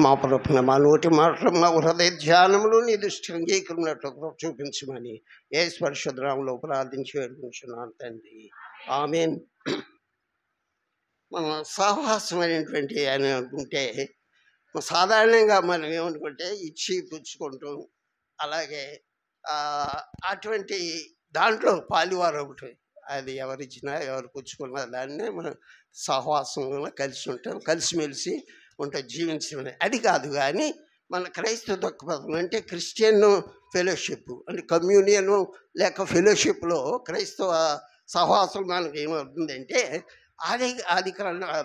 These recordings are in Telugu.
మా ప్రభువున మా నోటి మాటలు మా హృదయ ధ్యానములు నీ దృష్టి అంగీకరించినట్లు చూపించమని యేసు పరిశుద్ధ నామములో ప్రార్థించి వేడుకుంటున్నాను తండ్రి, ఆమేన్. మన సహవాసం అనేటువంటి అని అనుకుంటే సాధారణంగా మనం ఏమనుకుంటే ఇచ్చి పుచ్చుకుంటూ అలాగే అటువంటి దాంట్లో పాలువారు ఒకటి, అది ఎవరిచ్చినా ఎవరు పుచ్చుకున్నా దాన్నే మనం సహవాసంలో కలిసి ఉంటాం, కలిసిమెలిసి ఉంటాం, జీవించడం. అది కాదు కానీ మన క్రైస్తవ దృక్పథం అంటే క్రిస్టియన్ ఫెలోషిప్ అంటే కమ్యూనియను లేక ఫెలోషిప్లో క్రైస్తవ సహవాసం మనకు ఏమవుతుందంటే అది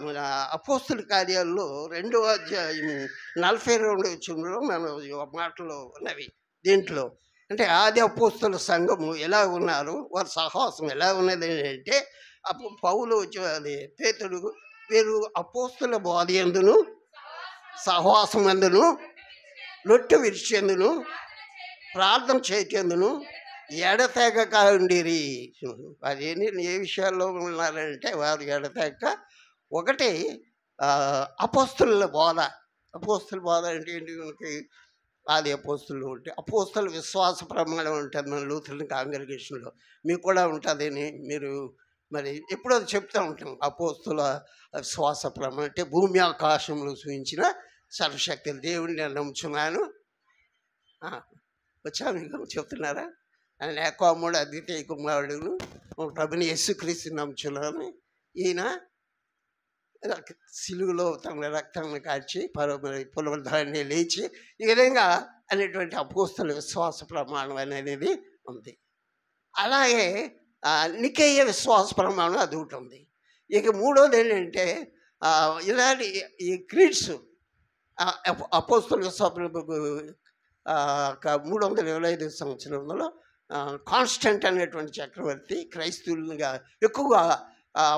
మన అపోస్తుల కార్యాల్లో 2వ అధ్యాయం 42 వచనంలో మన మాటలు ఉన్నవి. దీంట్లో అంటే ఆది అపోస్తుల సంఘము ఎలా ఉన్నారు, వారి సహవాసం ఎలా ఉన్నది అంటే అప్పుడు పౌలు అది పేతుడు వీరు అపోస్తుల బోధ యందును సహవాసం అందును రొట్టె విరిచేందును ప్రార్థన చేయటందును ఎడతెగక ఉండిరి. అదేంటి ఏ విషయాల్లో ఉన్నారంటే వారు ఎడతెగక ఒకటి అపోస్తుల బోధ. అపోస్తుల బోధ అంటే ఏంటి? మనకి ఆది అపోస్తులు ఉంటే అపోస్తుల విశ్వాస ప్రమాణం ఉంటుంది మన లూథరన్ కాంగ్రిగేషన్లో, మీకు కూడా ఉంటుందని మీరు మరి ఎప్పుడో చెప్తూ ఉంటాం. అపోస్తుల విశ్వాస ప్రమాణం అంటే భూమి ఆకాశంలో చూపించిన సర్వశక్తులు దేవుడిని నేను నమ్ముచున్నాను. వచ్చా మీకు చెప్తున్నారా? ఆయన ఏకోముడు అద్వితీయ కుమారుడును ప్రభుని యేసుక్రీస్తు నమ్ముచున్నాను. ఈయన సిలువలో తన రక్తాన్ని కాల్చి పునరుద్ధాన్ని లేచి ఈ విధంగా అనేటువంటి అపోస్తుల విశ్వాస ప్రమాణం అనేది ఉంది. అలాగే నికేయ విశ్వాస ప్రమాణం అది ఒకటి ఉంది. ఇక మూడోది ఏంటంటే ఇలాంటి ఈ క్రీడ్స్ అపోస్తుల విశ్వాస 325 సంవత్సరంలో కాన్స్టెంట్ అనేటువంటి చక్రవర్తి క్రైస్తవులుగా ఎక్కువగా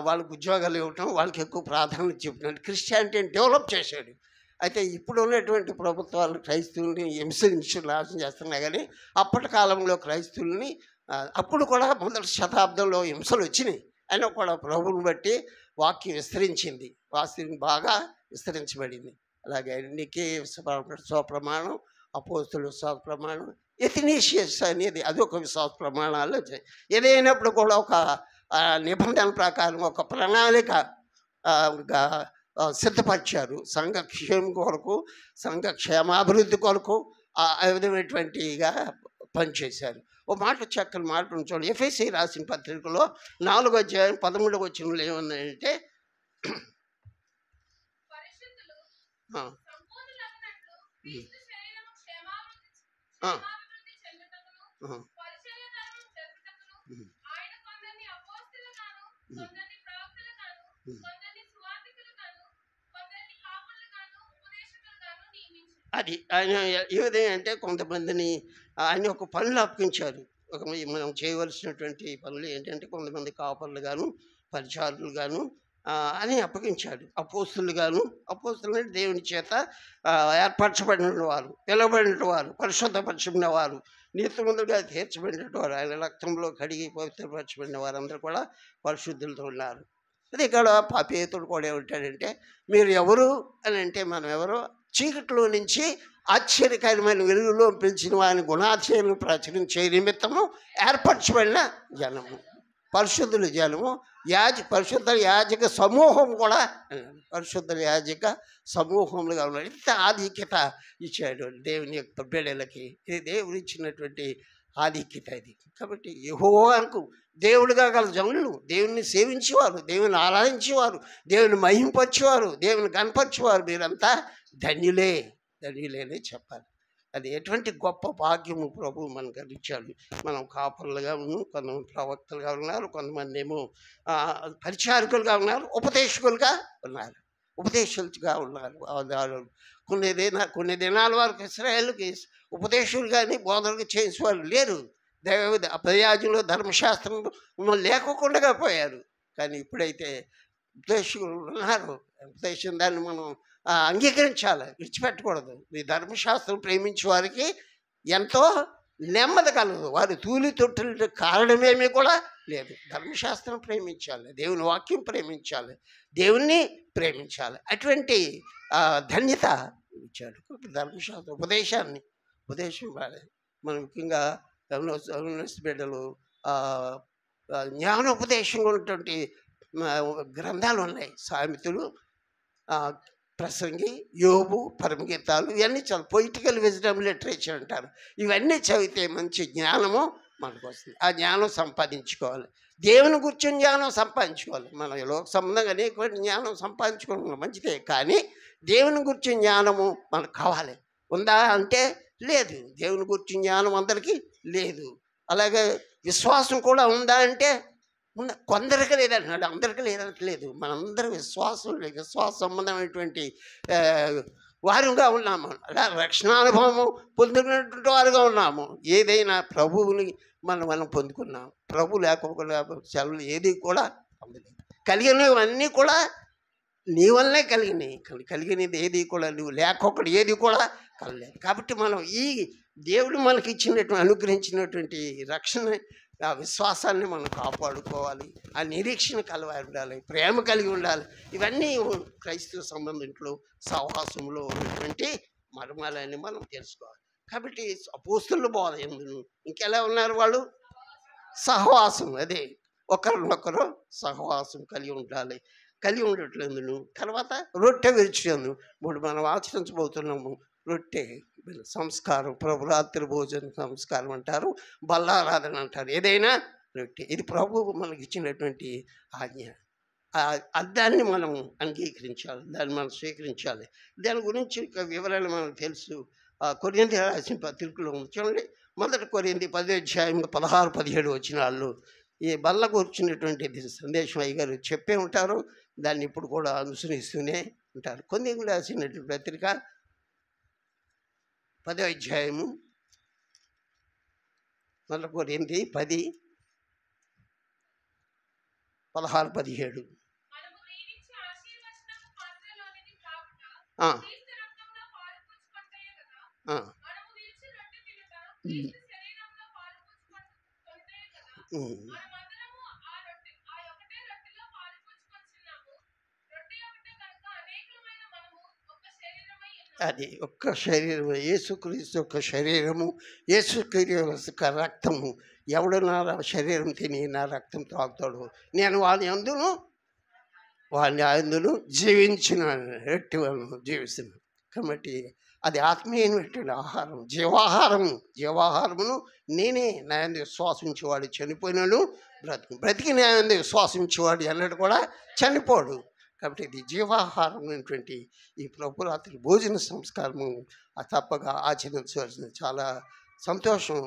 వాళ్ళకు ఉద్యోగాలు ఇవ్వటం, వాళ్ళకి ఎక్కువ ప్రాధాన్యత చెప్పినట్టు క్రిస్టియానిటీని డెవలప్ చేశాడు. అయితే ఇప్పుడు ఉన్నటువంటి ప్రభుత్వాలు క్రైస్తవుల్ని హింసించి నాశనం చేస్తున్నాయి. కానీ అప్పటి కాలంలో క్రైస్తవుల్ని అప్పుడు కూడా మొదటి శతాబ్దంలో హింసలు వచ్చినాయి. అయినా కూడా ప్రభువుని బట్టి వాక్యం విస్తరించింది, వాక్యం బాగా విస్తరించబడింది. అలాగే నికేయ విశ్వాస ప్రమాణం, అపోస్తుల విశ్వాస ప్రమాణం, ఎథనీషియస్ అనేది అదొక విశ్వాస ప్రమాణాలు వచ్చాయి. ఏదైనప్పుడు కూడా ఒక నిబంధనల ప్రకారం ఒక ప్రణాళిక సిద్ధపరిచారు. సంఘ క్షేమం కొరకు, సంఘ క్షేమాభివృద్ధి కొరకు ఆ విధమైనటువంటిగా పనిచేశారు. ఓ మాట చక్కని మాట ఉంచండి. ఎఫెసీ రాసిన పత్రికలో 4వ అధ్యాయం 13వ వచనంలో ఏముందంటే అది ఆయన ఏ విధంగా అంటే కొంతమందిని ఆయన ఒక పనులు అప్పగించారు. మనం చేయవలసినటువంటి పనులు ఏంటంటే కొంతమంది కాపర్లు గాను పరిచారులు గాను అని అప్పగించాడు. అపోస్తులు గాను, అపోస్తులు అంటే దేవుని చేత ఏర్పరచబడిన వారు, పిలవబడిన వారు, పరిశుద్ధపరచబడిన వారు, నీతిమంతులుగా తీర్చబడిన వారు, ఆయన రక్తంలో కడిగి పవిత్రపరచబడిన వారందరూ కూడా పరిశుద్ధులతో ఉన్నారు. అది ఇక్కడ పేతుడు కూడా ఏమంటాడంటే మీరు ఎవరు అని అంటే మనం ఎవరో చీకట్లో నుంచి ఆశ్చర్యకరమైన వెలుగులో పిలిచిన వారిని గుణాశయాలను ప్రచురించే నిమిత్తము ఏర్పరచబడిన జనము, పరిశుద్ధుల జనము, పరిశుద్ధ యాజక సమూహం కూడా పరిశుద్ధ యాజక సమూహములుగా ఉన్నారు. ఇంత ఆధిక్యత ఇచ్చాడు దేవుని యొక్క బిడ్డలకి. ఇది దేవుడు ఇచ్చినటువంటి ఆధిక్యత ఇది. కాబట్టి యెహోవాకు దేవుడిగా గల జనులు, దేవుని సేవించేవారు, దేవుని ఆరాధించేవారు, దేవుని మహింపరిచేవారు, దేవుని కనపరిచేవారు మీరంతా ధన్యులేనే చెప్పాలి. అది ఎటువంటి గొప్ప భాగ్యము ప్రభు మనకు అందించాడు. మనం కాపరులుగా ఉన్నాం, కొంతమంది ప్రవక్తలుగా ఉన్నారు, కొంతమంది ఏమో పరిచారకులుగా ఉన్నారు, ఉపదేశకులుగా ఉన్నారు, ఉపదేశకులుగా ఉన్నారు. కొన్ని దినాల వరకు ఇశ్రాయేలుకి ఉపదేశకులు కానీ బోధనలు చేసేవాళ్ళు లేరు. ప్రయాజంలో ధర్మశాస్త్రం లేకుండా పోయారు. కానీ ఇప్పుడైతే ఉపదేశకులు ఉన్నారు. ఉపదేశం దాన్ని మనం అంగీకరించాలి, విడిచిపెట్టకూడదు. ఈ ధర్మశాస్త్రం ప్రేమించే వారికి ఎంతో నెమ్మది కలదు. వారి తూలి తొట్టుల కారణమేమీ కూడా లేదు. ధర్మశాస్త్రం ప్రేమించాలి, దేవుని వాక్యం ప్రేమించాలి, దేవుణ్ణి ప్రేమించాలి. అటువంటి ధన్యత ఇచ్చాడు. ధర్మశాస్త్ర ఉపదేశం ఇవ్వాలి. మనం ముఖ్యంగా యవనస్తు బిడ్డలు జ్ఞానోపదేశంగా ఉన్నటువంటి గ్రంథాలు ఉన్నాయి. సామెతలు, ప్రసంగి, యోబు, పరమగీతాలు, ఇవన్నీ చాలా పొయిటికల్ విజ్డమ్ లిటరేచర్ అంటారు. ఇవన్నీ చదివితే మంచి జ్ఞానము మనకు వస్తుంది. ఆ జ్ఞానం సంపాదించుకోవాలి. దేవుని గురించి జ్ఞానం సంపాదించుకోవాలి. మనం లోక సంబంధంగా అనేక జ్ఞానం సంపాదించుకోవడం మంచిదే, కానీ దేవుని గురించి జ్ఞానము మనకు కావాలి. ఉందా అంటే లేదు. దేవుని గురించి జ్ఞానం అందరికీ లేదు. అలాగే విశ్వాసం కూడా ఉందా అంటే కొందరికి లేదంటున్నాడు, అందరికీ లేదంటలేదు. మనందరం విశ్వాస సంబంధమైనటువంటి వారుగా ఉన్నాము. అలా రక్షణానుభవము పొందినటువంటి వారుగా ఉన్నాము. ఏదైనా ప్రభువుని మనం పొందుకున్నాం. ప్రభు లేకపోకుండా సెలవులు ఏది కూడా పొందలేదు. కలిగినవన్నీ కూడా నీ వల్లనే కలిగినాయి. కలిగినది ఏది కూడా నువ్వు లేకొకటి ఏది కూడా కలలేదు. కాబట్టి మనం ఈ దేవుడు మనకి ఇచ్చినటువంటి అనుగ్రహించినటువంటి రక్షణ, ఆ విశ్వాసాన్ని మనం కాపాడుకోవాలి. ఆ నిరీక్షణ కలిగి ఉండాలి, ప్రేమ కలిగి ఉండాలి. ఇవన్నీ క్రైస్తవ సంబంధింట్లో సహవాసంలో ఉన్నటువంటి మర్మాలన్నీ మనం తెలుసుకోవాలి. కాబట్టి అపోస్తుల బోధ ఎందును ఇంకెలా ఉన్నారు వాళ్ళు? సహవాసం, అదే ఒకరినొకరు సహవాసం కలిగి ఉండాలి. కలిగి ఉండట్లేదు. తర్వాత రొట్టె విరుచుందు. ఇప్పుడు మనం ఆచరించబోతున్నాము రొట్టె సంస్కారం, ప్రభురాత్రి భోజన సంస్కారం అంటారు, బల్లారాధన అంటారు. ఏదైనా రొట్టె, ఇది ప్రభువు మనకి ఇచ్చినటువంటి ఆజ్ఞ. దాన్ని మనం అంగీకరించాలి, దాన్ని మనం స్వీకరించాలి. దాని గురించి వివరాలు మనకు తెలుసు. కొరింథీ రాసిన పత్రికలో చూడండి, 1 కొరింథీ 10:16-17 వచనాల్లో ఈ బల్ల కూర్చున్నటువంటి సందేశం అయ్యగారు చెప్పే ఉంటారు. దాన్ని ఇప్పుడు కూడా అనుసరిస్తూనే ఉంటారు. కొరింథీ రాసినటువంటి పత్రిక 10వ అధ్యాయము 1 కొరింథీ 10:16-17. అది ఒక్క శరీరం, యేసుక్రీస్తు యొక్క శరీరము, యేసుక్రీస్తు యొక్క రక్తము. ఎవడు నా శరీరం తిని నా రక్తం తాగుతాడు, నేను వాని అందును జీవించిన జీవిస్తున్నాను. కాబట్టి అది ఆత్మీయమైనటువంటి ఆహారం, జీవాహారమును నేనే. నా యందు విశ్వాసించేవాడు చనిపోయినాడు, బ్రతికి నా యందు విశ్వాసించేవాడు ఎన్నడూ కూడా చనిపోడు. కాబట్టి ఇది జీవాహారం అనేటువంటి ఈ ప్రభురాత్రి భోజన సంస్కారము తప్పగా ఆచరించవలసింది. చాలా సంతోషం.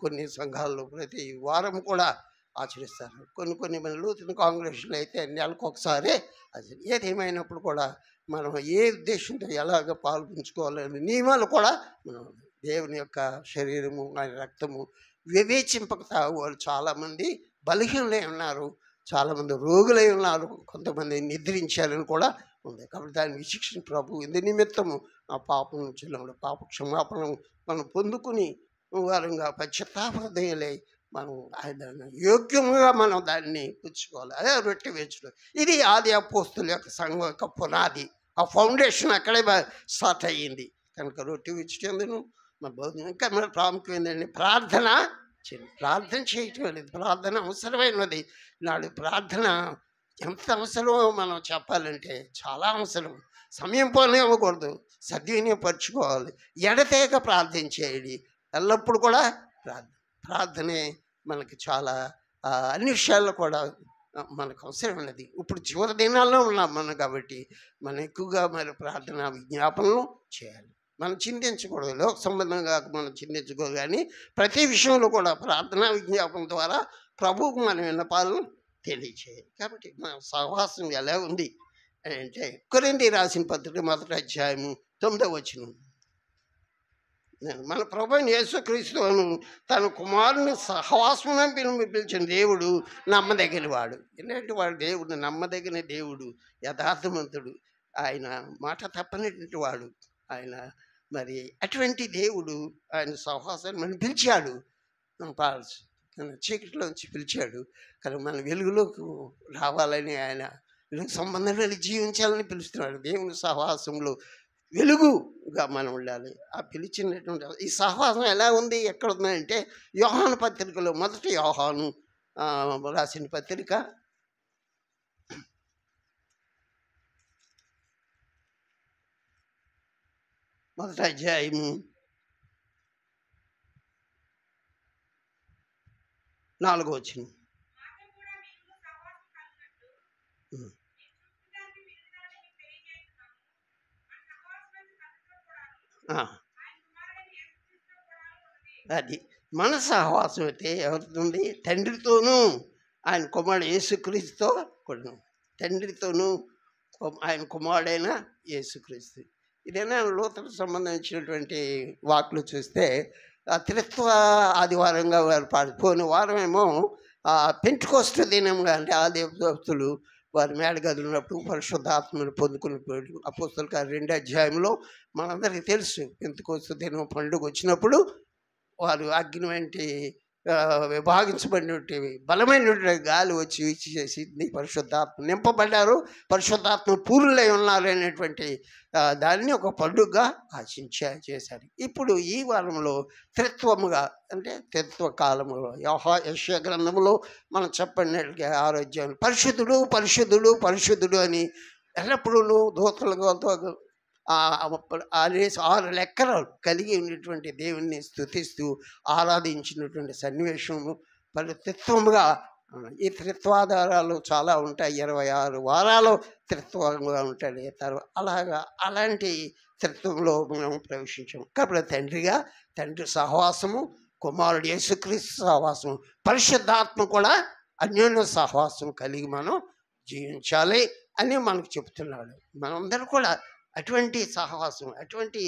కొన్ని సంఘాల్లో ప్రతి వారం కూడా ఆచరిస్తారు. కొన్ని మన లూథరన్ కాంగ్రెగేషన్లు అయితే నెలకొకసారి. అది ఏదేమైనప్పుడు కూడా మనం ఏ ఉద్దేశంతో ఎలాగ పాల్పంచుకోవాలనే నియమాలు కూడా మనం దేవుని యొక్క శరీరము, ఆయన రక్తము వివేచింపక తాగువారు చాలామంది బలహీనలై ఉన్నారు, చాలామంది రోగులై ఉన్నారు, కొంతమంది నిద్రించాలని కూడా ఉంది. కాబట్టి దాని విశిక్షణ ప్రభు ఇందు నిమిత్తము ఆ పాపం నుంచి పాప క్షమాపణ మనం పొందుకుని వారంగా పశ్చాత్తాపహృదయులై మనం ఆయన యోగ్యముగా మనం దాన్ని పుచ్చుకోవాలి. అదే రొట్టె వేర్చడం. ఇది ఆది అపోస్తుల యొక్క సంఘం యొక్క పునాది. ఆ ఫౌండేషన్ అక్కడే స్టార్ట్ అయ్యింది. కనుక రొట్టె విడిచేందుకు ఇంకా మన ప్రాముఖ్యం ఏంటంటే ప్రార్థన చేయటం అనేది. ప్రార్థన అవసరమైనది. నాడు ప్రార్థన ఎంత అవసరమో మనం చెప్పాలంటే చాలా అవసరం. సమయం పోనే ఇవ్వకూడదు, సద్వినియోగపరచుకోవాలి. ఎడతెగక ప్రార్థించేది ఎల్లప్పుడు కూడా ప్రార్థనే మనకి చాలా అన్ని విషయాల్లో కూడా మనకు అవసరమైనది. ఇప్పుడు చివరి దినాల్లో ఉన్నాం మనం కాబట్టి మనం ఎక్కువగా మరి ప్రార్థన విజ్ఞాపనలు చేయాలి. మనం చింతించకూడదు, లోక సంబంధంగా మనం చింతించకూడదు, కానీ ప్రతి విషయంలో కూడా ప్రార్థనా విజ్ఞాపన ద్వారా ప్రభువుకు మన విన్నపాలను తెలియచేయాలి. కాబట్టి మన సహవాసం ఎలా ఉంది అంటే కొరింథీ రాసిన పత్రిక 1వ అధ్యాయము 9వ వచనం. మన ప్రభువైన యేసుక్రీస్తును తన కుమారుని సహవాసమున పిలిచిన దేవుడు నమ్మదగిన వాడు. ఎందుకంటే వాడు దేవుడు నమ్మదగిన దేవుడు, యథార్థవంతుడు, ఆయన మాట తప్పనటువంటి వాడు. ఆయన మరి అటువంటి దేవుడు ఆయన సహవాసాన్ని మనం పిలిచాడు. చీకటిలోంచి పిలిచాడు, కానీ మన వెలుగులోకి రావాలని, ఆయన వెలుగు సంబంధంలో జీవించాలని పిలుస్తున్నాడు. దేవుని సహవాసంలో వెలుగుగా మనం ఉండాలి. ఆ పిలిచినటువంటి ఈ సహవాసం ఎలా ఉంది, ఎక్కడ ఉందంటే యోహాను పత్రికలో మొదటి యోహాను రాసిన పత్రిక మొదటి అధ్యాయము 4వ వచనం. అది మన సహవాసం అయితే ఎవరితోంది? తండ్రితోనూ ఆయన కుమారుడు యేసుక్రీస్తుతో కూడా, తండ్రితోనూ ఆయన కుమారుడైన యేసుక్రీస్తు. ఇదైనా లోతుకు సంబంధించినటువంటి వాక్లు చూస్తే త్రిత్వ ఆదివారంగా వారు పోయిన వారమేమో పెంటెకోస్తు దినంగా, అంటే ఆ దేవదూతలు వారి మేడగదిలో ఉన్నప్పుడు పరిశుద్ధాత్మను పొందుకున్నప్పుడు అపోస్తలుల కార్యం 2వ అధ్యాయంలో మనందరికీ తెలుసు. పెంటెకోస్తు దినం పండుగ వచ్చినప్పుడు వారు అగ్ని వంటి విభాగించబడినటువంటి బలమైనటువంటి గాలి వచ్చి చేసి పరిశుద్ధాత్మ నింపబడ్డారు, పరిశుద్ధాత్మ పూర్ణులై ఉన్నారు అనేటువంటి దాన్ని ఒక పండుగగా చేశారు. ఇప్పుడు ఈ వారంలో త్రిత్వముగా, అంటే త్రిత్వ కాలములో యెషయా గ్రంథంలో మనం చెప్పినట్లుగా 6వ అధ్యాయం పరిశుద్ధుడు పరిశుద్ధుడు పరిశుద్ధుడు అని ఎల్లప్పుడూ దూతలతో 6 లెక్కలు కలిగి ఉన్నటువంటి దేవుణ్ణి స్తుతిస్తూ ఆరాధించినటువంటి సన్నివేశము త్రిత్వముగా. ఈ త్రిత్వాధారాలు చాలా ఉంటాయి, 26 వారాలు త్రిత్వంగా ఉంటాయి. అలాంటి త్రిత్వంలో మనం ప్రవేశించాము. కాబట్టి తండ్రి సహవాసము, కుమారుడు యేసుక్రీస్తు సహవాసము, పరిశుద్ధాత్మ కూడా అన్యోన్య సహవాసం కలిగి మనం జీవించాలి అని మనకు చెప్తున్నాడు. మనందరూ కూడా అటువంటి సహవాసం, అటువంటి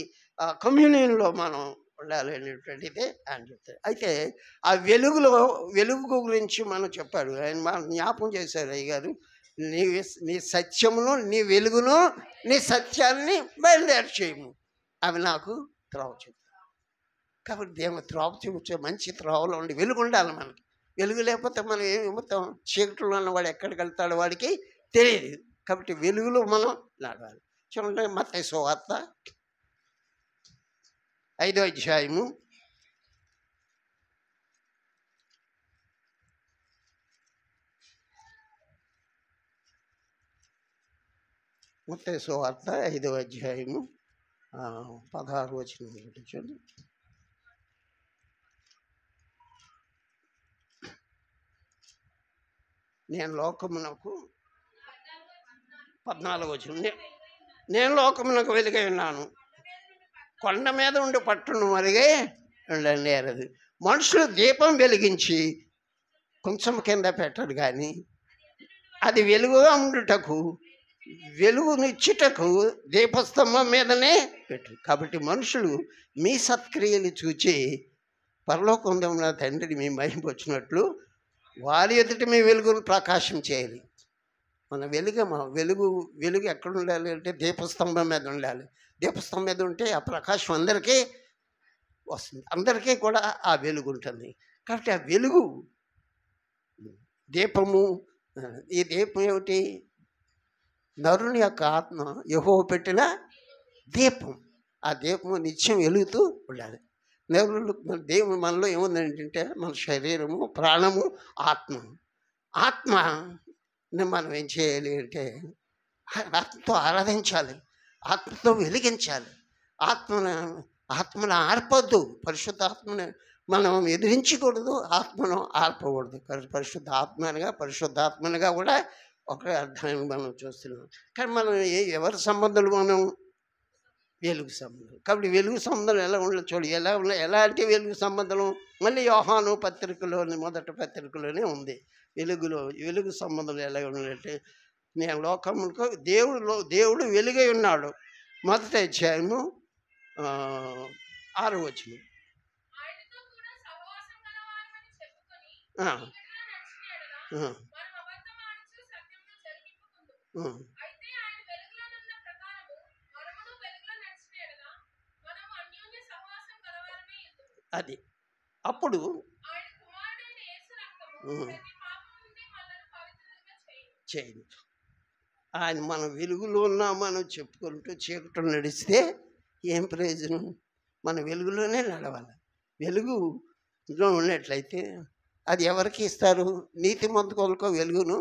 కమ్యూనియన్లో మనం ఉండాలి అనేటువంటిదే ఆయన చెప్తారు. అయితే ఆ వెలుగు గురించి మనం చెప్పాడు. ఆయన మనం జ్ఞాపకం చేశారు అయ్యగారు, నీ సత్యమును, నీ వెలుగును, నీ సత్యాన్ని బయలుదేరి చేయము, అవి నాకు త్రోవ చూపుతాయి. కాబట్టి దేవుని త్రోవ చూపించే మంచి త్రోవలో ఉండి వెలుగు ఉండాలి మనకి. వెలుగు లేకపోతే మనం ఏమి మొత్తం చీకటిలో ఉన్నవాడు ఎక్కడికి వెళ్తాడో వాడికి తెలియదు. కాబట్టి వెలుగులో మనం నడవాలి. చూడండి, మత్తయి సువార్త 5వ అధ్యాయము 5వ అధ్యాయము 16వ వచనం చూడండి. నేను లోకమునకు 14వ వచనం, నేను లోకమునకు వెలుగై ఉన్నాను, కొండ మీద ఉండి పట్టును మరిగే ఉండనేరదు. మనుషులు దీపం వెలిగించి కొంచెం కింద పెట్టరు, కానీ అది వెలుగుగా ఉండుటకు, వెలుగునిచ్చుటకు దీపస్తంభం మీదనే పెట్టు. కాబట్టి మనుషులు మీ సత్క్రియలు చూచి పరలోకంలో ఉన్న తండ్రిని మీ మహిమపరిచినట్లు వారి ఎదుట మీ వెలుగును ప్రకాశం చేయాలి. మన వెలుగు ఎక్కడ ఉండాలి అంటే దీపస్తంభం మీద ఉండాలి. దీపస్తంభం మీద ఉంటే ఆ ప్రకాశం అందరికీ వస్తుంది, అందరికీ కూడా ఆ వెలుగు ఉంటుంది. కాబట్టి ఆ వెలుగు దీపము, ఈ దీపం ఏమిటి? నరుని యొక్క ఆత్మ యెహోవా పెట్టిన దీపం. ఆ దీపము నిత్యం వెలుగుతూ ఉండాలి. దేవుడు మనలో ఏముందంటే మన శరీరము, ప్రాణము, ఆత్మని మనం ఏం చేయాలి అంటే ఆత్మతో ఆరాధించాలి, ఆత్మతో వెలిగించాలి. ఆత్మను ఆర్పొద్దు, పరిశుద్ధాత్మని మనం ఎదిరించకూడదు, ఆత్మను ఆర్పకూడదు. పరిశుద్ధాత్మనిగా కూడా ఒక అర్థాన్ని మనం చూస్తున్నాం. కానీ మనం ఎవరి సంబంధాలు? మనం వెలుగు సంబంధం. కాబట్టి వెలుగు సంబంధం ఎలా ఉండాలి చూడు, ఎలాంటి వెలుగు సంబంధం? మళ్ళీ యోహాను పత్రికలోని మొదటి పత్రికలోనే ఉంది. వెలుగు సంబంధం ఎలా ఉండాలంటే, నేను లోకములకు దేవుడు వెలుగై ఉన్నాడు. మొదటి అధ్యాయము 6వ వచనం. అది అప్పుడు చేయండి. ఆయన మన వెలుగులో ఉన్నామని చెప్పుకుంటూ చీకట్లో నడిస్తే ఏం ప్రయోజనం? మన వెలుగులోనే నడవాలి. వెలుగులో ఉన్నట్లయితే అది ఎవరికి ఇస్తారు? నీతిమంతులకు వెలుగును,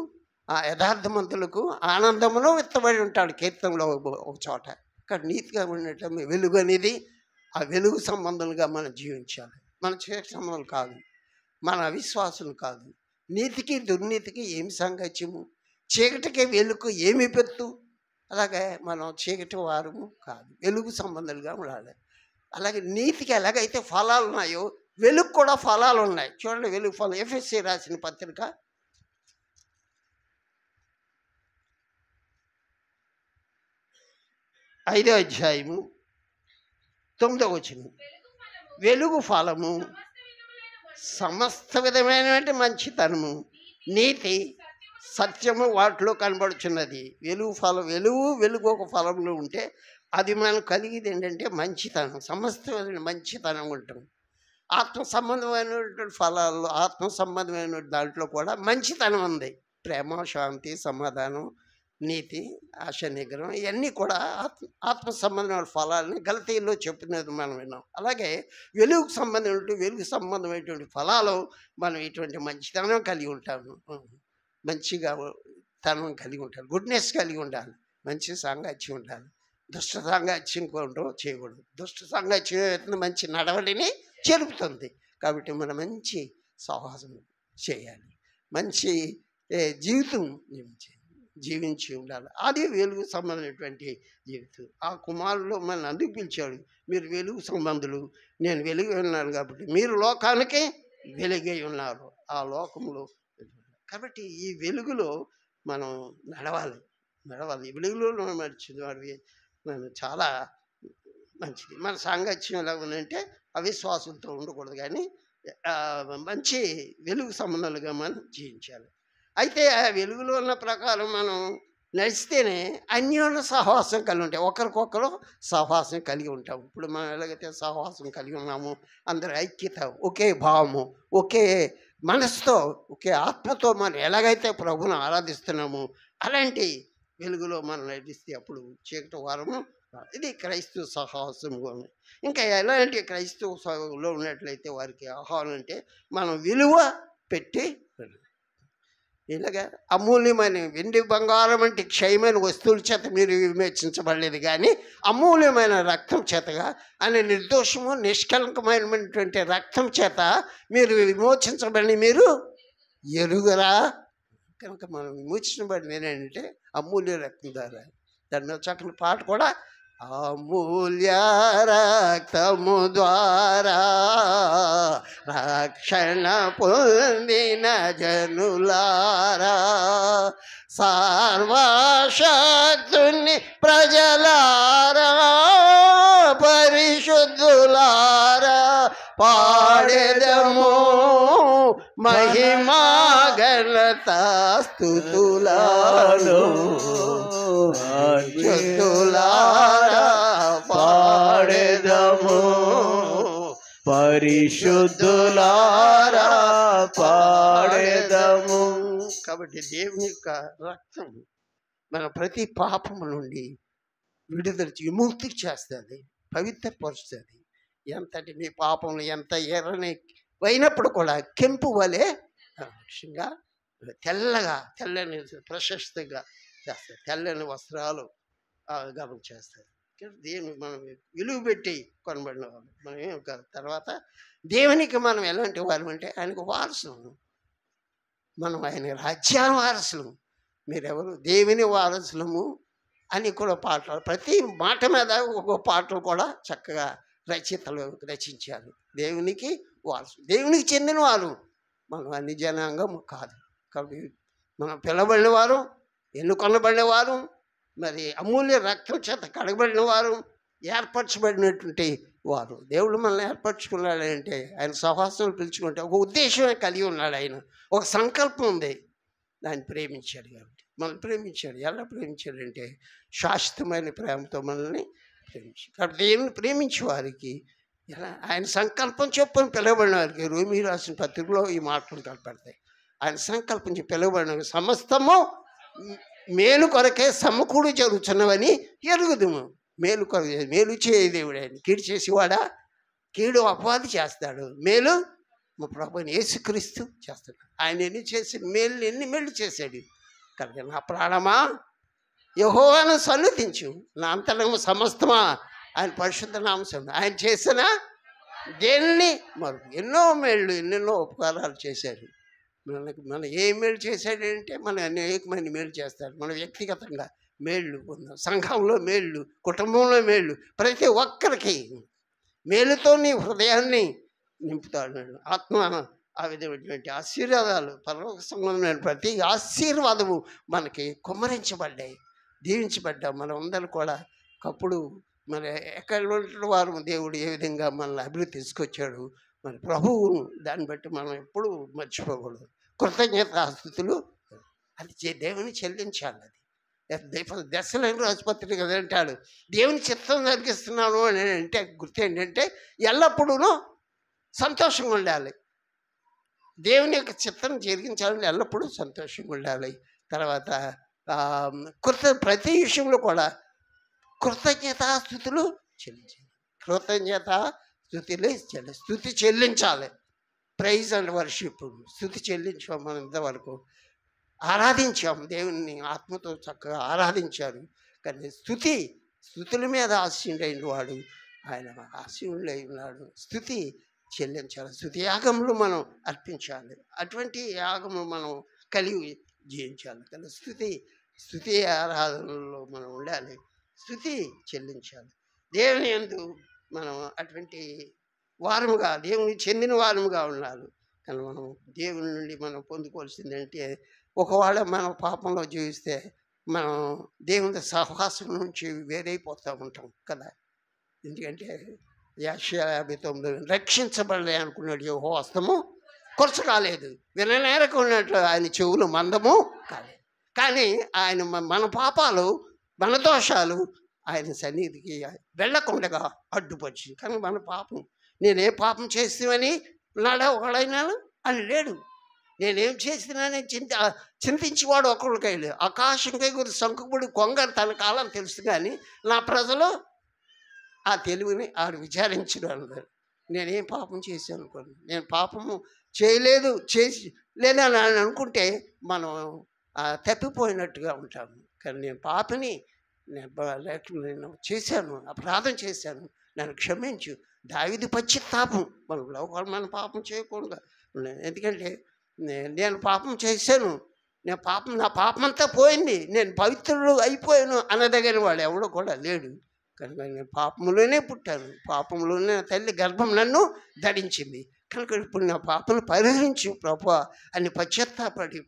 ఆ యథార్థమంతులకు ఆనందమును విత్తబడి ఉంటాడు కీర్తనలో ఒక చోట. ఇక్కడ నీతిగా ఉన్నట్టు వెలుగు అనేది ఆ వెలుగు సంబంధంగా మనం జీవించాలి. మన చీకటి సంబంధం కాదు, మన అవిశ్వాసులు కాదు. నీతికి దుర్నీతికి ఏమి సాంగత్యము? చీకటికి వెలుగు ఏమి పెత్తు? అలాగే మనం చీకటి వారము కాదు, వెలుగు సంబంధాలుగా ఉండాలి. అలాగే నీతికి ఎలాగైతే ఫలాలు ఉన్నాయో వెలుగు కూడా ఫలాలు ఉన్నాయి. చూడండి, వెలుగు ఫలం ఎఫ్ఎస్సి రాసిన పత్రిక 5వ అధ్యాయము 9వ వచనం. వెలుగు ఫలము సమస్త విధమైనటువంటి మంచితనము, నీతి, సత్యము వాటిలో కనబడుచున్నది. వెలుగు ఫలం, వెలుగు ఒక ఫలంలో ఉంటే అది మనం కలిగేది ఏంటంటే మంచితనం, సమస్త మంచితనం ఉంటాం. ఆత్మ సంబంధమైనటువంటి ఫలాల్లో, ఆత్మ సంబంధమైన దాంట్లో కూడా మంచితనం ఉంది. ప్రేమ, శాంతి, సమాధానం, నీతి, ఆశ, నిగ్రహం, ఇవన్నీ కూడా ఆత్మ సంబంధమైన ఫలాలని గలతీయుల్లో చెప్పినది మనం విన్నాం. అలాగే వెలుగు సంబంధమైనటువంటి ఫలాలు మనం ఇటువంటి మంచితనం కలిగి ఉంటాము, మంచిగా తనం కలిగి ఉంటారు, గుడ్నెస్ కలిగి ఉండాలి, మంచి సాంగత్యం ఉండాలి. దుష్ట సాంగత్యం కూడా చేయకూడదు. దుష్ట సాంగత్యం మంచి నడవడిని చెరుపుతుంది. కాబట్టి మనం మంచి సాహసం చేయాలి, మంచి జీవితం జీవించి ఉండాలి. అది వెలుగు సంబంధమైనటువంటి జీవితం. ఆ కుమారుడు మన అందుకు పిలిచాడు, మీరు వెలుగు సంబంధులు, నేను వెలుగు ఉన్నాను కాబట్టి మీరు లోకానికి వెలుగై ఉన్నారు. ఆ లోకంలో కాబట్టి ఈ వెలుగులో మనం నడవాలి. వెలుగులో నడిచింది వాడివి మనం చాలా మంచిది. మన సాంగత్యం ఎలా ఉందంటే అవిశ్వాసంతో ఉండకూడదు, కానీ మంచి వెలుగు సంబంధాలుగా మనం జీవించాలి. అయితే ఆ వెలుగులో ఉన్న ప్రకారం మనం నడిస్తేనే అన్యోన్య సహవాసం కలిగి ఉంటాం, ఒకరికొకరు సహవాసం కలిగి ఉంటాం. ఇప్పుడు మనం ఎలాగైతే సహవాసం కలిగి ఉన్నామో, అందరి ఐక్యత, ఒకే భావము, ఒకే మనసుతో, ఒకే ఆత్మతో మనం ఎలాగైతే ప్రభువును ఆరాధిస్తున్నామో అలాంటి వెలుగులో మనం నడిస్తే అప్పుడు చీకటి వారము. ఇది క్రైస్తవ సహవాసంగా ఉంది. ఇంకా ఎలాంటి క్రైస్తవులో ఉన్నట్లయితే వారికి ఆహ్వానం అంటే మనం విలువ పెట్టి, ఇలాగా అమూల్యమైన వెండి బంగారం అంటే క్షయమైన వస్తువుల చేత మీరు విమోచించబడలేదు, కానీ అమూల్యమైన రక్తం చేతగా అనే నిర్దోషము నిష్కలంకమైనటువంటి రక్తం చేత మీరు విమోచించబడి మీరు ఎరుగరా. కనుక మనం విమోచించబడింది ఏంటంటే అమూల్య రక్తం ద్వారా. దాని మీద చక్కని పాట కూడా, అమూల్య రక్తము ద్వారా రక్షణ పొందిన జనులారా, సర్వశక్తుని ప్రజలారా, పరిశుద్ధులారా, పాడెదము మహిమా ఘనత స్తుతులను, పరిశుద్ధులారా పాడెదము, పరిశుద్ధులారా పాడెదము. కాబట్టి దేవుని యొక్క రక్తం మన ప్రతి పాపము నుండి విడుదల విముక్తి చేస్తుంది, పవిత్రపరుస్తుంది. ఎంతటి మీ పాపములు ఎంత ఎర్రని అయినప్పుడు కూడా కెంపు వలె లక్ష్యంగా తెల్లని ప్రశస్తంగా చేస్తారు, తెల్లని వస్త్రాలు గమనం చేస్తారు. దేవుని మనం విలువ పెట్టి కొనబడిన వాళ్ళు మనం ఏం కాదు. తర్వాత దేవునికి మనం ఎలాంటి వారు అంటే ఆయనకు వారసులు, మనం ఆయన రాజ్యాల వారసులు. మీరెవరు? దేవుని వారసులము అని కూడా పాటలు, ప్రతి మాట మీద ఒక్కో పాటలు కూడా చక్కగా రచయితలు రచించారు. దేవునికి వారసు, దేవునికి చెందిన వారు. మనం అన్ని జనాంగం కాదు. కాబట్టి మనం పిలవబడిన వారు, ఎన్నుకొనబడిన వారు, మరి అమూల్య రక్తం చేత కడగబడిన వారు, ఏర్పరచబడినటువంటి వారు. దేవుడు మనల్ని ఏర్పరచుకున్నాడంటే, ఆయన సహవాసం పిలుచుకుంటే ఒక ఉద్దేశమే కలిగి ఉన్నాడు. ఆయన ఒక సంకల్పం ఉంది, దాన్ని ప్రేమించాడు. కాబట్టి మనల్ని ప్రేమించాడు. ఎలా ప్రేమించాడంటే శాశ్వతమైన ప్రేమతో మనల్ని ప్రేమించాడు. కాబట్టి దేవుని ప్రేమించే వారికి ఎలా ఆయన సంకల్పం చొప్పున పిలువబడిన వారికి, రోమీ రాసిన పత్రికలో ఈ మాటలు కనపడతాయి. ఆయన సంకల్పించి పిలువబడిన సమస్తము మేలు కొరకే సమకూడు జరుగుతున్నవని ఎరుగుదుము. మేలు కొరకు మేలు చేయ దేవుడు ఆయన. కీడు చేసేవాడా? కీడు అపవాది చేస్తాడు. మేలు మా ప్రభుని యేసుక్రీస్తు చేస్తాడు. ఆయన ఎన్ని మేలు చేశాడు. కనుక నా ప్రాణమా యెహోవాను సన్నుతించు, నా అంతరంగము సమస్తమా ఆయన పరిశుద్ధ నామం. ఆయన చేసిన దేన్ని మరి ఎన్నో మేళ్ళు, ఎన్నెన్నో ఉపకారాలు చేశారు మన ఏ మేలు చేశాడంటే మన అనేకమైన మేలు చేస్తాడు. మన వ్యక్తిగతంగా మేళ్ళు పొందాం, సంఘంలో మేళ్ళు, కుటుంబంలో మేళ్ళు, ప్రతి ఒక్కరికి మేలుతో నీ హృదయాన్ని నింపుతాడు. ఆత్మ ఆ విధమైనటువంటి ఆశీర్వాదాలు, పరలోక సంబంధమైన ప్రతి ఆశీర్వాదము మనకి కుమ్మరించబడ్డాయి, దీవించబడ్డాం. మనం అందరూ కూడా ఒకప్పుడు మన ఎక్కడ ఉంటున్న వారు దేవుడు ఏ విధంగా మనల్ని అభివృద్ధి తీసుకొచ్చాడు మన ప్రభువు, దాన్ని బట్టి మనం ఎప్పుడూ మర్చిపోకూడదు. కృతజ్ఞతాస్తుతులు అది దేవుని చెల్లించాలి. అది దశలను ఆసుపత్రి కదా అంటాడు, దేవుని చిత్తం జరిగిస్తున్నాను అని అంటే గుర్తు ఏంటంటే ఎల్లప్పుడూ సంతోషంగా ఉండాలి. దేవుని యొక్క చిత్తం జరిగించాలని ఎల్లప్పుడూ సంతోషంగా ఉండాలి. తర్వాత ప్రతి విషయంలో కూడా కృతజ్ఞతాస్తుతులు చెల్లించాలి. స్తుతి చెల్లించాలి. ప్రైజ్ అండ్ వర్షిప్, స్తుతి చెల్లించాం. మనం ఇంతవరకు ఆరాధించాం, దేవుని ఆత్మతో చక్కగా ఆరాధించారు. కానీ స్తుతుల మీద ఆశీనుడైన వాడు ఆయన ఆశీనుడై ఉన్నాడు. స్తుతి చెల్లించాలి. స్తుతి యాగములు మనం అర్పించాలి. అటువంటి యాగము మనం కలిగి జీవించాలి. కానీ స్తుతి ఆరాధనలో మనం ఉండాలి, స్తుతి చెల్లించాలి. దేవుని యందు మనం అటువంటి వారముగా, దేవుని చెందిన వారముగా ఉండాలి. కానీ మనం దేవుని నుండి మనం పొందుకోవాల్సిందంటే, ఒకవేళ మనం పాపంలో జీవిస్తే మనం దేవుని సహవాసం నుంచి వేరైపోతూ ఉంటాం కదా. ఎందుకంటే యెషయా 59 రక్షించబడలే అనుకున్నాడు యెహోవా హస్తము కొరచ కాలేదు, విననేరకు ఉన్నట్లు ఆయన చెవులు మందము కాలేదు. కానీ ఆయన మన పాపాలు, మన దోషాలు ఆయన సన్నిధికి వెళ్ళకుండగా అడ్డుపరిచింది. కానీ మన పాపం, నేనే పాపం చేస్తామని నాడా ఒకడైనా అని లేడు. నేనేం చేసినానని చింతించేవాడు ఒకరికై లేదు. ఆకాశంకై గురి శంకుపుడు కొంగ తన కాలం తెలుసు, కానీ నా ప్రజలు ఆ తెలివిని ఆడు విచారించడం. నేనేం పాపం చేశాను అనుకోండి, నేను పాపము చేయలేదు, చేసి లేదని అనుకుంటే మనం తప్పిపోయినట్టుగా ఉంటాము. కానీ నేను పాపని, నేను చేశాను, అపరాధం చేశాను, నన్ను క్షమించు. దావీదు పశ్చాత్తాపం, మన పాపం చేయకుండా. ఎందుకంటే నేను పాపం చేశాను, నా పాపం అంతా పోయింది, నేను పవిత్రుడు అయిపోయాను అనదగిన వాడు ఎవడో కూడా లేడు. కనుక నేను పాపంలోనే పుట్టాను, పాపంలోనే తల్లి గర్భం నన్ను ధరించింది. కనుక ఇప్పుడు నా పాపను పరిహరించు ప్రభువా అని పశ్చాత్తాపడి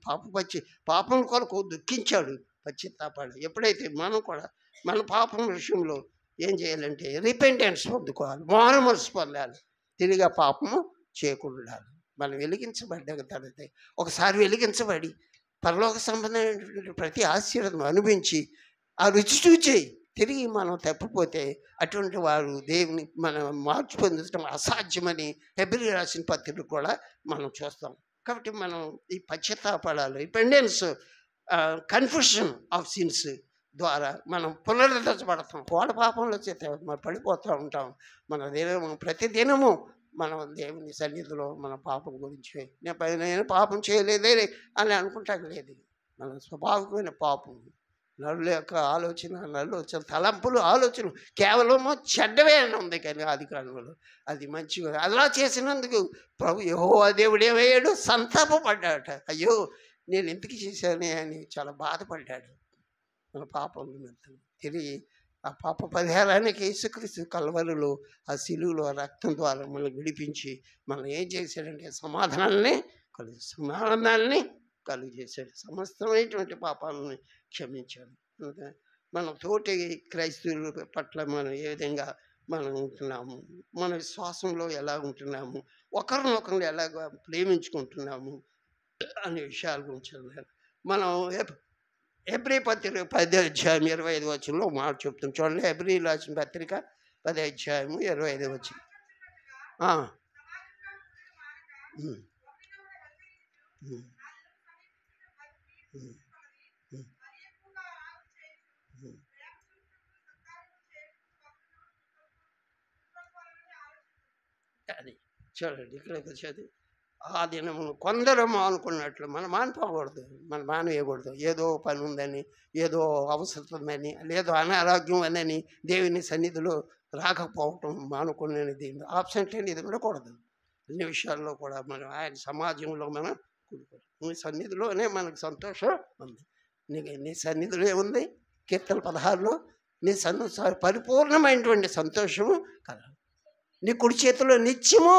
పాపం కొరకు దుఃఖించాడు, పశ్చాత్తాపడి. ఎప్పుడైతే మనం కూడా మన పాపం విషయంలో ఏం చేయాలంటే రిపెంటెన్స్ పొందుకోవాలి, మారు మనసు పొందాలి, తిరిగి పాపము చేయకుండా మనం వెలిగించబడ్డాక తర్వాత ఒకసారి వెలిగించబడి పరలోక సంబంధమైనటువంటి ప్రతి ఆశీర్వాదం అనుభవించి ఆ రుచి చూచి తిరిగి మనం తప్పిపోతే అటువంటి వారు దేవుని మనం మార్చి పొందడం అసాధ్యమని హెబ్రీ రాసిన పత్రికలు కూడా మనం చూస్తాం. కాబట్టి మనం ఈ పశ్చాత్తాపడాలి. రిపెండెన్స్, కన్ఫెషన్ ఆఫ్ సిన్స్ ద్వారా మనం పునరుద్ధరించబడతాం. వాళ్ళ పాపంలో చేత మనం పడిపోతూ ఉంటాం. ప్రతిదినము మనం దేవుని సన్నిధిలో మన పాపం గురించి నేను పాపం చేయలేదే అని అనుకుంటాం లేదు. మన స్వాభావికమైన పాపం, నరుల యొక్క ఆలోచన తలంపులు, ఆలోచనలు కేవలము చెడ్డవే అని ఉంది. కానీ ఆది కాలంలో అది మంచిగా అలా చేసినందుకు ప్రభు యెహోవా దేవుడు ఏమయ్యాడు, సంతాపపడ్డాడట. అయ్యో నేను ఎందుకు చేశానే అని చాలా బాధపడ్డాడు. మన పాపం నిమిత్తం తిరిగి ఆ పాప పరిహారానికి యేసుక్రీస్తు కల్వరిలో ఆ శిలువలో రక్తం ద్వారా మనల్ని విడిపించి మనం ఏం చేశాడంటే సమాధానాన్ని కలుగు చేశాడు, సమస్తమైనటువంటి పాపాలను క్షమించాడు. మన తోటి క్రైస్తవుల పట్ల మనం ఏ విధంగా మనం ఉంటున్నాము, మన విశ్వాసంలో ఎలా ఉంటున్నాము, ఒకరినొకరిని ఎలాగ ప్రేమించుకుంటున్నాము అనే విషయాల గురించి మనం హెబ్రీ పత్రిక 10వ అధ్యాయం 25వ వచనంలో మాట చెప్తాం. చూడండి, హెబ్రీ రాసిన పత్రిక 10వ అధ్యాయము 25వ వచనం. చూడండి ఇక్కడికి వచ్చేది. ఆ దినమును కొందరు మానుకున్నట్లు మనం మానుకోకూడదు, మనం మానేయకూడదు. ఏదో పని ఉందని, ఏదో అవసరం ఉందని, లేదో అనారోగ్యం ఉందని దేవుని సన్నిధిలో రాకపోవటం మానుకునేది ఆబ్సెంట్ అనేది ఉండకూడదు. అన్ని విషయాల్లో కూడా మనం ఆయన సమాజంలో మనం కూడుకోవాలి. నీ సన్నిధిలోనే మనకు సంతోషం ఉంది. నీ సన్నిధిలో ఏముంది? కీర్తన 16లో నీ పరిపూర్ణమైనటువంటి సంతోషము కలగాలి. నీ కుడి చేతిలో నిత్యము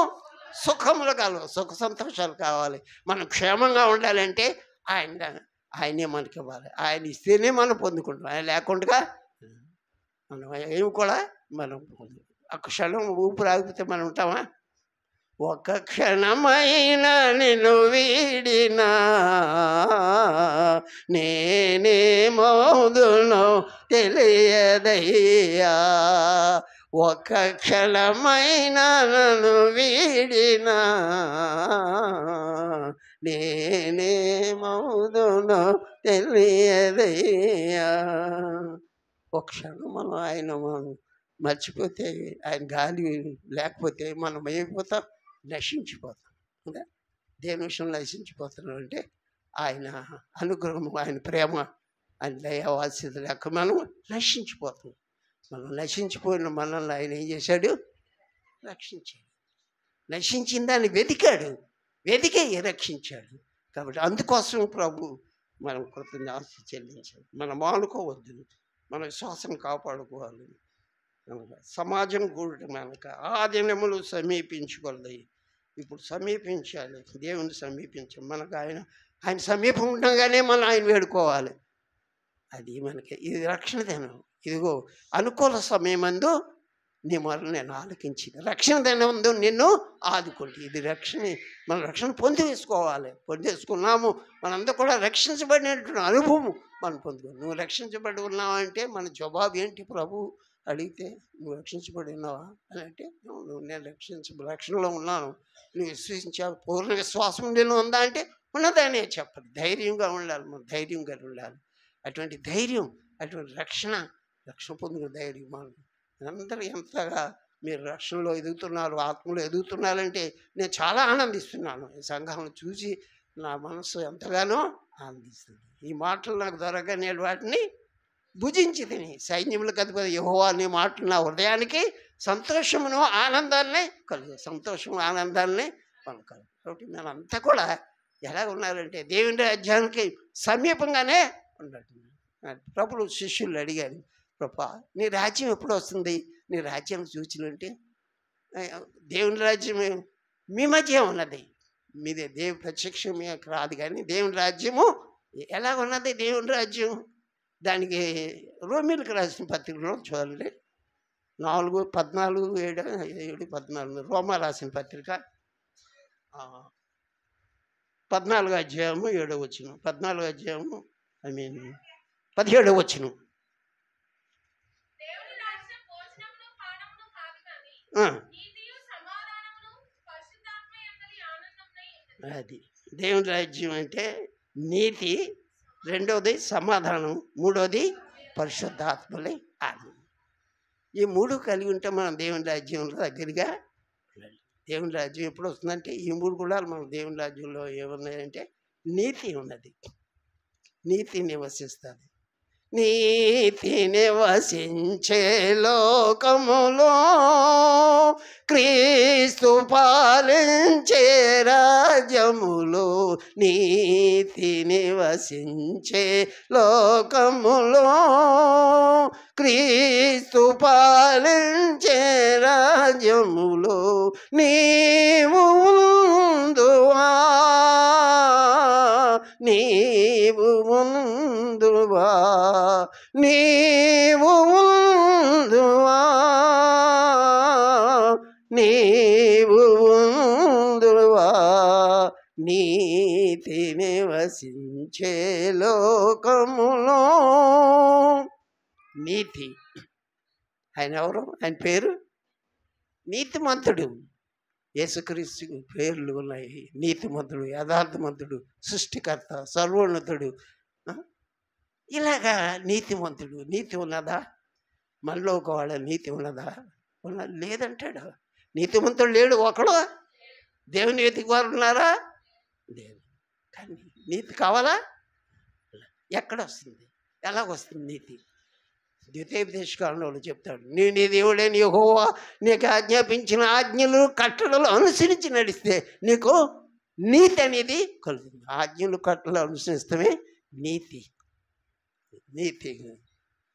సుఖములు కలవు, సుఖ సంతోషాలు కావాలి. మనం క్షేమంగా ఉండాలంటే ఆయనే మనకి ఇవ్వాలి. ఆయన ఇస్తేనే మనం పొందుకుంటాం. ఆయన లేకుండా మనం ఏమి కూడా మనం ఆ క్షణం ఊపిరి ఆగిపోతే మనం ఉంటామా? ఒక క్షణమైన నిన్ను వీడినా నేనేమవుదునో తెలియదయ్యా. ఒక క్షణమైన నన్ను వీడినా నేనేమవుదునో తెలియదయ్యా. ఒక క్షణం మనం ఆయన మర్చిపోతే, ఆయన గాలి లేకపోతే మనం ఏమైపోతాం? నశించిపోతాం కదా. దేని విషయంలో నశించిపోతున్నాం అంటే ఆయన అనుగ్రహం, ఆయన ప్రేమ, ఆయన దయావాస్యత లేక మనం నశించిపోతాం. మనం నశించిపోయిన మనల్ని ఆయన ఏం చేశాడు? రక్షించాడు. నశించిన దాన్ని వెతికే రక్షించాడు. కాబట్టి అందుకోసం ప్రభు మనం కృతజ్ఞత చెల్లించాలి. మనం మానుకోవద్దు, మన విశ్వాసం కాపాడుకోవాలి. సమాజం కూడా మనకు ఆ దినములు సమీపించుకోవాలి. ఇప్పుడు సమీపించాలి, దేవుని సమీపించాలి. మనకు ఆయన సమీపం ఉండగానే మనం ఆయన వేడుకోవాలి. అది మనకి ఇది రక్షణ దినం. ఇదిగో అనుకూల సమయమందు నీ మొరలు నేను ఆలకించింది. రక్షణ దినమందు నిన్ను ఆదుకుంటే ఇది రక్షణ. మనం రక్షణ పొందేసుకున్నాము. మనందరూ కూడా రక్షించబడినటువంటి అనుభవం మనం పొందుకోవాలి. నువ్వు రక్షించబడి ఉన్నావు అంటే మన జవాబు ఏంటి? ప్రభు అడిగితే నువ్వు రక్షించబడి ఉన్నావా అని అంటే నేను రక్షణలో ఉన్నాను. నువ్వు విశ్వసించావు, పూర్ణ విశ్వాసం నేను ఉందా అంటే ఉన్నదానే చెప్పాలి. ధైర్యంగా ఉండాలి, మనం ధైర్యంగా ఉండాలి. అటువంటి ధైర్యం, అటువంటి రక్షణ పొందుకునే ధైర్యం మనం అందరూ ఎంతగా మీరు రక్షణలో ఎదుగుతున్నారు, ఆత్మలో ఎదుగుతున్నారంటే నేను చాలా ఆనందిస్తున్నాను. ఈ సంఘాలను చూసి నా మనసు ఎంతగానో ఆనందిస్తుంది. ఈ మాటలు నాకు దొరకగా నేను వాటిని భుజించి తిని సైన్యములకు అధిపతి యెహోవా అనే మాటలు నా హృదయానికి సంతోషమును ఆనందాన్ని పలుకాలి. కాబట్టి మేమంతా కూడా ఎలా ఉన్నారంటే దేవుని రాజ్యానికి సమీపంగానే ఉన్నట్టు. ప్రభులు శిష్యులు అడిగారు, ప్రభా నీ రాజ్యం ఎప్పుడు వస్తుంది? నీ రాజ్యం చూచినంటే దేవుని రాజ్యం మీ మధ్య ఉన్నది, మీదే ప్రత్యక్షం రాదు. కానీ దేవుని రాజ్యము ఎలా ఉన్నది? దేవుని రాజ్యం దానికి రోమీలకు రాసిన పత్రికలో చూడండి, 4:14 రోమా రాసిన పత్రిక 14వ అధ్యాయము 7వ వచనం, 14వ అధ్యాయము 17వ వచనం. అది దేవుని రాజ్యం అంటే నీతి, రెండవది సమాధానం, మూడవది పరిశుద్ధాత్మలే ఆనందం. ఈ మూడు కలిగి ఉంటే మనం దేవుని రాజ్యంలో దగ్గరగా వెళ్ళాలి. దేవుని రాజ్యం ఎప్పుడు వస్తుందంటే ఈ మూడు కూడా మనం దేవుని రాజ్యంలో ఏమున్నాయంటే నీతి ఉన్నది, నీతి నివసిస్తుంది. నీతి నివసించే లోకములో క్రీస్తు పాలించే రాజ్యములో, నీతి నివసించే లోకములో క్రీస్తు పాలించే రాజ్యములో నీవు ఉందువా, నీవు ఉందువా, నీవు ఉందువా, నీవు ఉందువా, నీతి నివసించే లోకములో. నీతి ఆయన ఎవరు? ఆయన పేరు నీతిమంతుడు. యేసుక్రీస్తు పేర్లు ఉన్నాయి. నీతిమంతుడు, యథార్థమంతుడు, సృష్టికర్త, సర్వోన్నతుడు. ఇలాగా నీతిమంతుడు. నీతి ఉన్నదా? మనలో ఒక వాళ్ళ నీతి ఉన్నదా? లేదంటాడు. నీతిమంతుడు లేడు ఒకడు దేవుని వెతికి వారు ఉన్నారా? లేదు. కానీ నీతి కావాలా? ఎక్కడ వస్తుంది? ఎలాగొస్తుంది నీతి? ద్వితీయోపదేశకాండంలో చెప్తాడు, నీ నీ దేవుడైన యెహోవా నీకు ఆజ్ఞాపించిన ఆజ్ఞలు కట్టడలు అనుసరించి నడిస్తే నీకు నీతి అనేది కలుగుతుంది. ఆజ్ఞలు కట్టడలు అనుసరిస్తమే నీతి. నీతి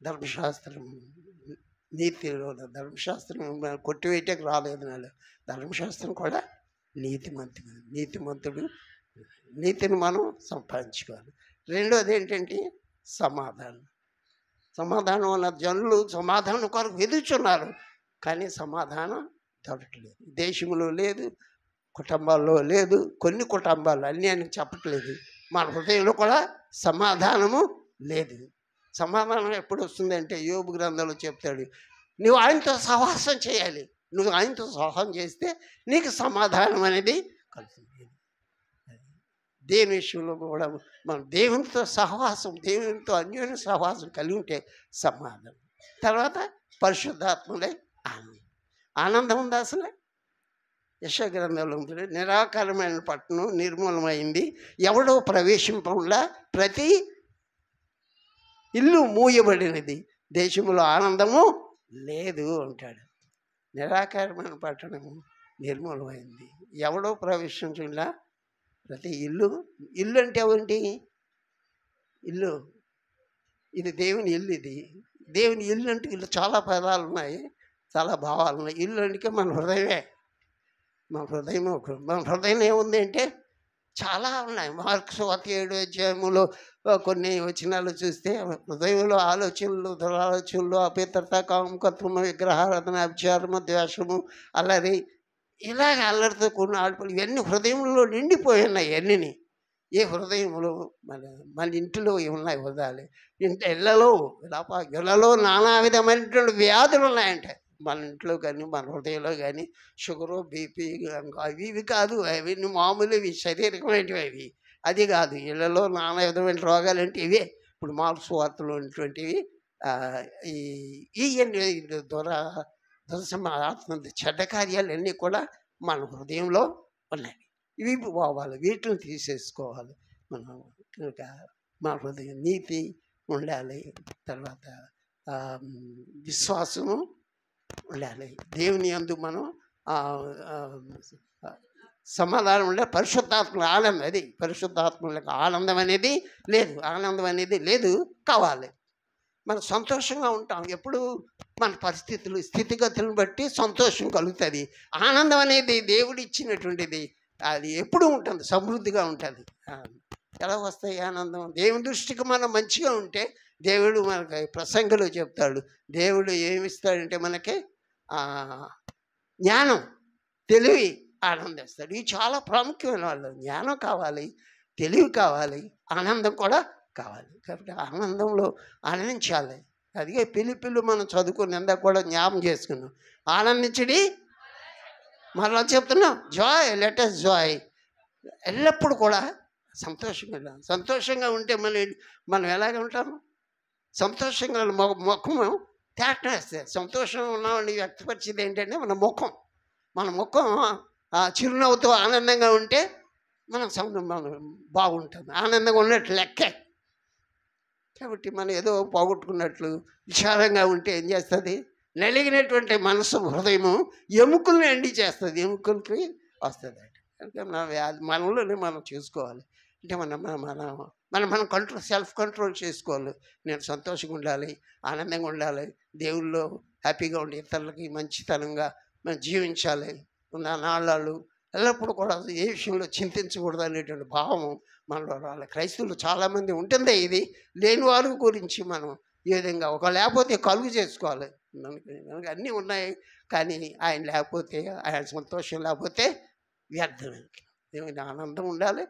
ధర్మశాస్త్రం, నీతిలో ధర్మశాస్త్రం కొట్టివేయటకు రాలేదు నాలో. ధర్మశాస్త్రం కూడా నీతిమంతుడు. నీతిని మనం సంపాదించుకోవాలి. రెండోది ఏంటంటే సమాధానం అన్న జనులు సమాధానం కొరకు ఎదుర్చున్నారు, కానీ సమాధానం దొరకట్లేదు. దేశంలో లేదు, కుటుంబాల్లో లేదు. కొన్ని కుటుంబాలు అన్నీ అని చెప్పట్లేదు. మన హృదయంలో కూడా సమాధానము లేదు. సమాధానం ఎప్పుడు వస్తుందంటే యోబు గ్రంథంలో చెప్తాడు, నువ్వు ఆయనతో సహవాసం చేయాలి. నువ్వు ఆయనతో సహవాసం చేస్తే నీకు సమాధానం అనేది కలుగుతుంది. దేవుని విషయంలో కూడా మనం దేవునితో సహవాసం, దేవునితో అన్యోన్య సహవాసం కలిగి ఉంటే సమాధానం. తర్వాత పరిశుద్ధాత్మలే ఆనందం ఉంది. అసలే యెషయా గ్రంథంలో ఉంటుంది, నిరాకారమైన పట్టణం నిర్మూలమైంది, ఎవడో ప్రవేశింపకుండా ప్రతి ఇల్లు మూయబడినది, దేశంలో ఆనందము లేదు అంటాడు. నిరాకారమైన పట్టణము నిర్మూలమైంది, ఎవడో ప్రవేశించకుండా ప్రతి ఇల్లు అంటే ఏమిటి? ఇల్లు, ఇది దేవుని ఇల్లు. ఇది దేవుని ఇల్లు అంటే ఇల్లు చాలా పదాలు ఉన్నాయి, చాలా భావాలు ఉన్నాయి. ఇల్లు అంటే మన హృదయమే. మన హృదయం ఏముంది అంటే చాలా ఉన్నాయి. మార్క్స్ 7వ అధ్యాయములో కొన్ని వచనాలు చూస్తే హృదయంలో ఆలోచనలు, దురాలోచనలు, అపవిత్రత, కామకత్వము, విగ్రహారాధన, అభిచారము, ద్వేషము, అల్లరి, ఇలాగ అల్లరితో కూడిన ఆడుపలు ఇవన్నీ హృదయంలో నిండిపోయి ఉన్నాయి. అన్నీ ఏ హృదయంలో మన ఇంటిలో ఉన్నాయి హృదయాలు. ఇళ్ళలో నానా విధమైనటువంటి వ్యాధులు ఉన్నాయంట. మన ఇంట్లో కానీ మన హృదయంలో కానీ షుగరు, బీపీ అవి ఇవి కాదు, అవి మామూలు ఇవి శారీరకమైనవి. అవి అది కాదు. ఇళ్ళలో నానా విధమైన రోగాలు అంటే ఇవే. ఇప్పుడు మార్క్స్ వార్తలు ఉన్నటువంటివి ఇవన్నీ చెడ్డ కార్యాలన్నీ కూడా మన హృదయంలో ఉన్నాయి. ఇవి పోవాలి, వీటిని తీసేసుకోవాలి. మనం మన హృదయం నీతి ఉండాలి. తర్వాత విశ్వాసము ఉండాలి. దేవుని యందు మనం సమాధానం ఉండే పరిశుద్ధాత్మ ఆనందం. అది పరిశుద్ధాత్మలకు ఆనందం అనేది లేదు, కావాలి. మనం సంతోషంగా ఉంటాం. ఎప్పుడు మన పరిస్థితులు, స్థితిగతులను బట్టి సంతోషం కలుగుతుంది. ఆనందం అనేది దేవుడు ఇచ్చినటువంటిది, అది ఎప్పుడూ ఉంటుంది, సమృద్ధిగా ఉంటుంది. ఎలా వస్తాయి ఆనందం? దేవుని దృష్టికి మనం మంచిగా ఉంటే దేవుడు మనకి ప్రసంగంలో చెప్తాడు, దేవుడు ఏమిస్తాడంటే మనకి జ్ఞానం, తెలివి, ఆనందం ఇస్తాడు. ఇవి చాలా ప్రాముఖ్యమైన వాళ్ళు. జ్ఞానం కావాలి, తెలివి కావాలి, ఆనందం కూడా కావాలి. కాబట్టి ఆనందంలో ఆనందించాలి. అదిగే పిల్లి మనం చదువుకుని ఎందా కూడా జ్ఞాపం చేసుకున్నాం. ఆనందించడి, మరలా చెప్తున్నాం, జాయ్, లెట్ us జాయ్. ఎల్లప్పుడూ కూడా సంతోషంగా ఉంటే మనం ఎలాగ ఉంటాము? సంతోషంగా ముఖము తేటం వేస్తే సంతోషం ఉన్నామని వ్యక్తపరిచేది ఏంటంటే మన ముఖం చిరునవ్వుతో ఆనందంగా ఉంటే మనం బాగుంటుంది, ఆనందంగా ఉన్నట్లు లెక్కే. కాబట్టి మనం ఏదో పోగొట్టుకున్నట్లు విచారంగా ఉంటే ఏం చేస్తుంది? నలిగినటువంటి మనసు, హృదయము ఎముకలను ఎండి చేస్తుంది, ఎముకలకి వస్తుంది. అంటే మనలోనే మనం చూసుకోవాలి. అంటే మనం సెల్ఫ్ కంట్రోల్ చేసుకోవాలి. నేను సంతోషంగా ఉండాలి, ఆనందంగా ఉండాలి, దేవుళ్ళు హ్యాపీగా ఉండి ఇతరులకి మంచితనంగా మనం జీవించాలి. నాళ్ళు ఎల్లప్పుడూ కూడా ఏ విషయంలో చింతించకూడదు అనేటువంటి భావము మనలో రావాలి. క్రైస్తవులు చాలామంది ఉంటుంది. ఇది లేని వారి గురించి మనం ఈ విధంగా ఒక లేకపోతే కలుగు చేసుకోవాలి. మనకి అన్నీ ఉన్నాయి, కానీ ఆయన లేకపోతే, ఆయన సంతోషం లేకపోతే వ్యర్థమే. దేవుని ఆనందం ఉండాలి,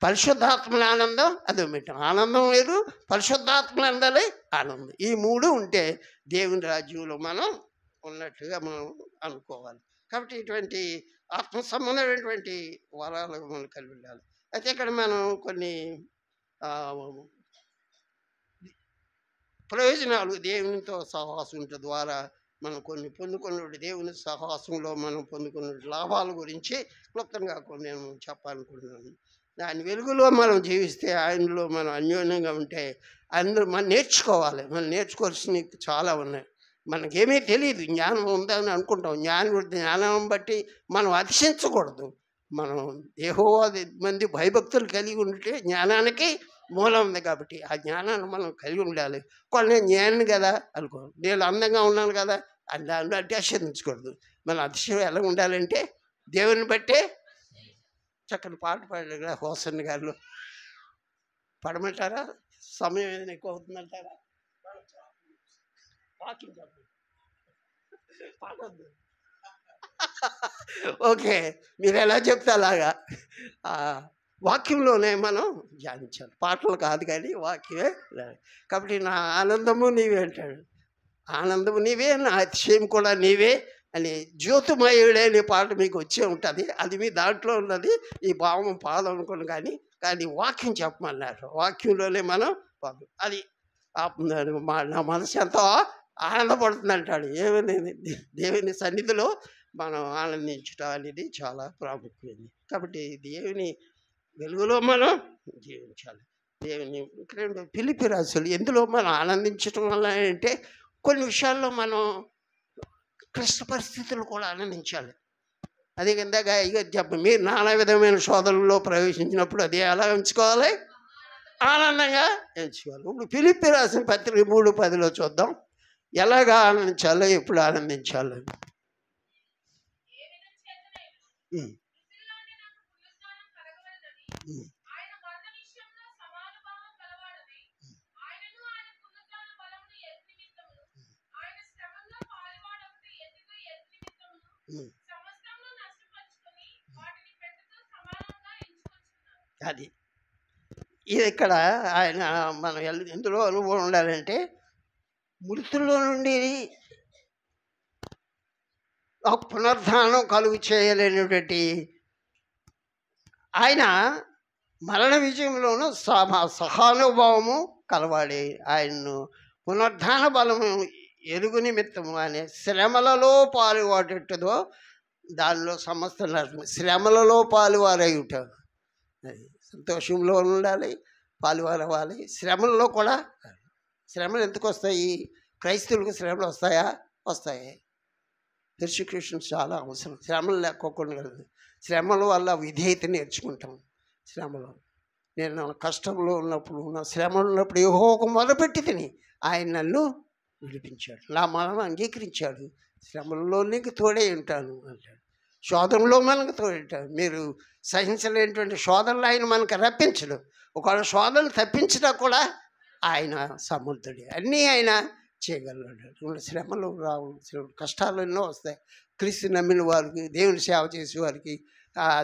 పరిశుద్ధాత్మల ఆనందం అది పెట్టాం. ఆనందం లేదు, పరిశుద్ధాత్మల ఉండాలి, ఆనందం. ఈ మూడు ఉంటే దేవుని రాజ్యంలో మనం ఉన్నట్టుగా మనం అనుకోవాలి. కాబట్టి ఇటువంటి ఆత్మ సంబంధమైనటువంటి వరాలు మనం కలిగి ఉండాలి. అయితే ఇక్కడ మనం కొన్ని ప్రయోజనాలు దేవునితో సహవాసం ద్వారా మనం కొన్ని పొందుకున్న దేవుని సహవాసంలో మనం పొందుకున్న లాభాల గురించి క్లుప్తంగా కొన్ని నేను చెప్పాలనుకుంటున్నాను. దాని వెలుగులో మనం జీవిస్తే, ఆయనలో మనం అన్యోన్యంగా ఉంటే, అందరూ మనం నేర్చుకోవాలి. మనం నేర్చుకోవాల్సినవి చాలా ఉన్నాయి. మనకేమీ తెలీదు. జ్ఞానం ఉందని అనుకుంటాం. జ్ఞానం బట్టి మనం అతిశయించకూడదు. మనం యెహోవాది మంది భయభక్తులు కలిగి ఉంటే జ్ఞానానికి మూలం ఉంది కాబట్టి, ఆ జ్ఞానాన్ని మనం కలిగి ఉండాలి. నేను జ్ఞానిని కదా అనుకో, నేను అందంగా ఉన్నాను కదా అని దాన్ని బట్టి అతిశయించకూడదు. మన అతిశయం ఎలా ఉండాలంటే దేవుని బట్టే. చక్కని పాట పాడారు కదా హోసన్న గారు. పడమంటారా? సమయం ఏదైనా ఎక్కువ అవుతుందంటారా? వాకింగ్ పాడొద్దు. ఓకే, మీరు ఎలా చెప్తే అలాగా. వాక్యంలోనే మనం ధ్యానించాలి. పాటలు కాదు కానీ వాక్యమే. కాబట్టి నా ఆనందము నీవే అంటాడు. ఆనందము నీవే, నా అతిశయం కూడా నీవే అని జ్యోతిమయుడే అనే పాట మీకు వచ్చే ఉంటుంది. అది మీ దాంట్లో ఉన్నది. ఈ భావం పాదనుకోను కానీ వాక్యం చెప్పమన్నారు. వాక్యంలోనే మనం అది నా మనసు ఎంతో ఆనందపడుతుంది అంటాడు. దేవుని సన్నిధిలో మనం ఆనందించడం అనేది చాలా ప్రాముఖ్యమైనది. కాబట్టి దేవుని వెలుగులో మనం జీవించాలి. దేవుని ఫిలిప్పీ రాసులు ఎందులో మనం ఆనందించడం వల్ల అంటే, కొన్ని విషయాల్లో మనం క్లిష్ట పరిస్థితులు కూడా ఆనందించాలి. అదే కిందగా మీరు నానా విధమైన శోధనలో ప్రవేశించినప్పుడు అది ఎలా ఎంచుకోవాలి? ఆనందంగా ఎంచుకోవాలి. ఇప్పుడు ఫిలిప్పీ రాసిన పత్రిక 3:10 చూద్దాం. ఎలాగా ఆనందించాలో, ఎప్పుడు ఆనందించాలో. అది ఇది ఇక్కడ ఆయన మనం ఎందులో అనుభవం ఉండాలంటే, మృతుల్లో నుండి పునరుద్ధానం కలుగు చేయలేనటువంటి ఆయన మరణ విజయంలోనూ సహానుభావము కలవాడి, ఆయన్ను పునరుద్ధాన బలము ఎరుగు నిమిత్తము అనే శ్రమలలో పాలువాడేట్టుదో దానిలో సమస్త శ్రమలలో పాలువారయ్యుట. సంతోషంలో ఉండాలి, పాలువారవ్వాలి. శ్రమల్లో కూడా శ్రమలు ఎందుకు వస్తాయి? క్రైస్తవులకు శ్రమలు వస్తాయా? వస్తాయి. పెర్సిక్యూషన్స్ చాలా అవసరం. శ్రమలు లేకోకుండా శ్రమల వల్ల విధేయత నేర్చుకుంటాం. శ్రమలో నేను కష్టంలో ఉన్నప్పుడు, నా శ్రమలు ఉన్నప్పుడు యెహోవాకు మొదలుపెట్టి తిని ఆయన నన్ను విడిపించాడు, నా మనను అంగీకరించాడు. శ్రమల్లో నీకు తోడే ఉంటాను అంటాడు. శోధనలో మనకు తోడే ఉంటాడు. మీరు సహించలేనటువంటి శోధనలు ఆయన మనకు రప్పించడు. ఒకవేళ శోధనలు తప్పించినా కూడా ఆయన సమర్థుడే. అన్నీ ఆయన చేయగలడు. శ్రమలు రావు, కష్టాలు ఎన్నో వస్తాయి. క్రీస్తు నమ్మిన వారికి, దేవుని సేవ చేసే వారికి,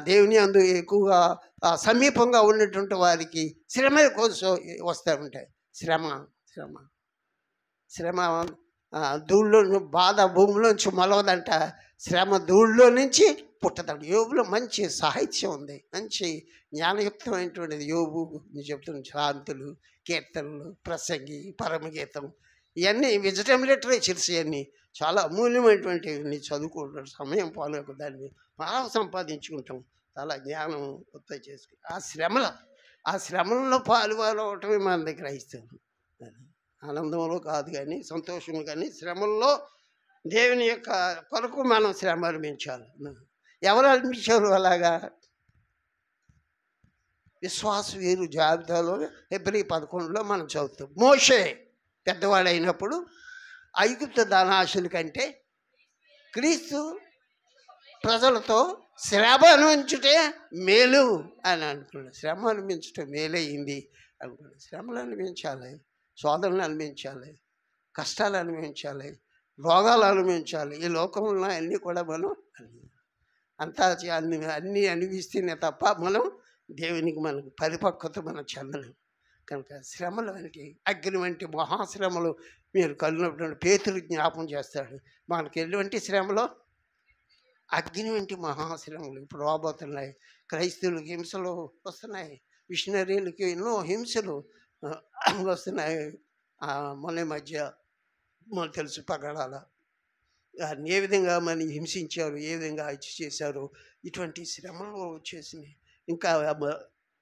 దేవుని అందు ఎక్కువగా సమీపంగా ఉన్నటువంటి వారికి శ్రమ కోసం వస్తూ ఉంటాయి. శ్రమ శ్రమ శ్రమ ధూళ్ళో బాధ భూమిలోంచి మొలవదంట. శ్రమ ధూళ్ళలో నుంచి పుట్టదంట. యోబులో మంచి సాహిత్యం ఉంది, మంచి జ్ఞానయుక్తమైనటువంటిది. యోబు చెప్తున్న శాంతులు, కీర్తనలు, ప్రసంగి, పరమగీతం, ఇవన్నీ విజిటమ్ లిటరేచర్స్. ఇవన్నీ చాలా అమూల్యమైనటువంటివి. చదువుకుంటాం, సమయం పాల్గొక దాన్ని బాగా సంపాదించుకుంటాం, చాలా జ్ఞానం ఉత్పత్తి చేసుకుంటాం. ఆ శ్రమల్లో పాల్గొనటమే మన దగ్గర ఇస్తాం. ఆనందంలో కాదు కానీ, సంతోషంలో కానీ, శ్రమల్లో దేవుని యొక్క కొరకు మనం శ్రమ అనిపించాలి. ఎవరు అనిపించారు అలాగా? విశ్వాస వీరు జాబితాలో హెబ్రీ 11లో మనం చదువుతాం. మోషే పెద్దవాడైనప్పుడు ఐగుప్తు ధనాశుల కంటే క్రీస్తు ప్రజలతో శ్రమ అనిపించుటే మేలు అని అనుకున్నాడు. శ్రమ అనిపించుటే మేలయ్యింది అనుకున్నాడు. శ్రమలు అనిపించాలి, శోధనలు అనిపించాలి, కష్టాలు అనిపించాలి, రోగాలు అనిపించాలి. ఈ లోకంలో అన్నీ కూడా మనం అంతా అన్నీ అనిపిస్తేనే తప్ప మనం దేవునికి మనకు పరిపక్వత మనం చెందలేము. కనుక శ్రమలు వంటి అగ్ని వంటి మహాశ్రమలు మీరు కలిగినప్పుడు పేతురు జ్ఞాపం చేస్తాడు. మనకి ఎటువంటి శ్రమలో? అగ్ని వంటి మహాశ్రమలు ఇప్పుడు రాబోతున్నాయి. క్రైస్తవులకు హింసలు వస్తున్నాయి, మిషనరీలకి ఎన్నో హింసలు వస్తున్నాయి. మొన్న మధ్య మనకు తెలుసు పగడాల వారిని ఏ విధంగా మనం హింసించారు, ఏ విధంగా హత్య చేశారు, ఇటువంటి శ్రమలు వచ్చేసినాయి. ఇంకా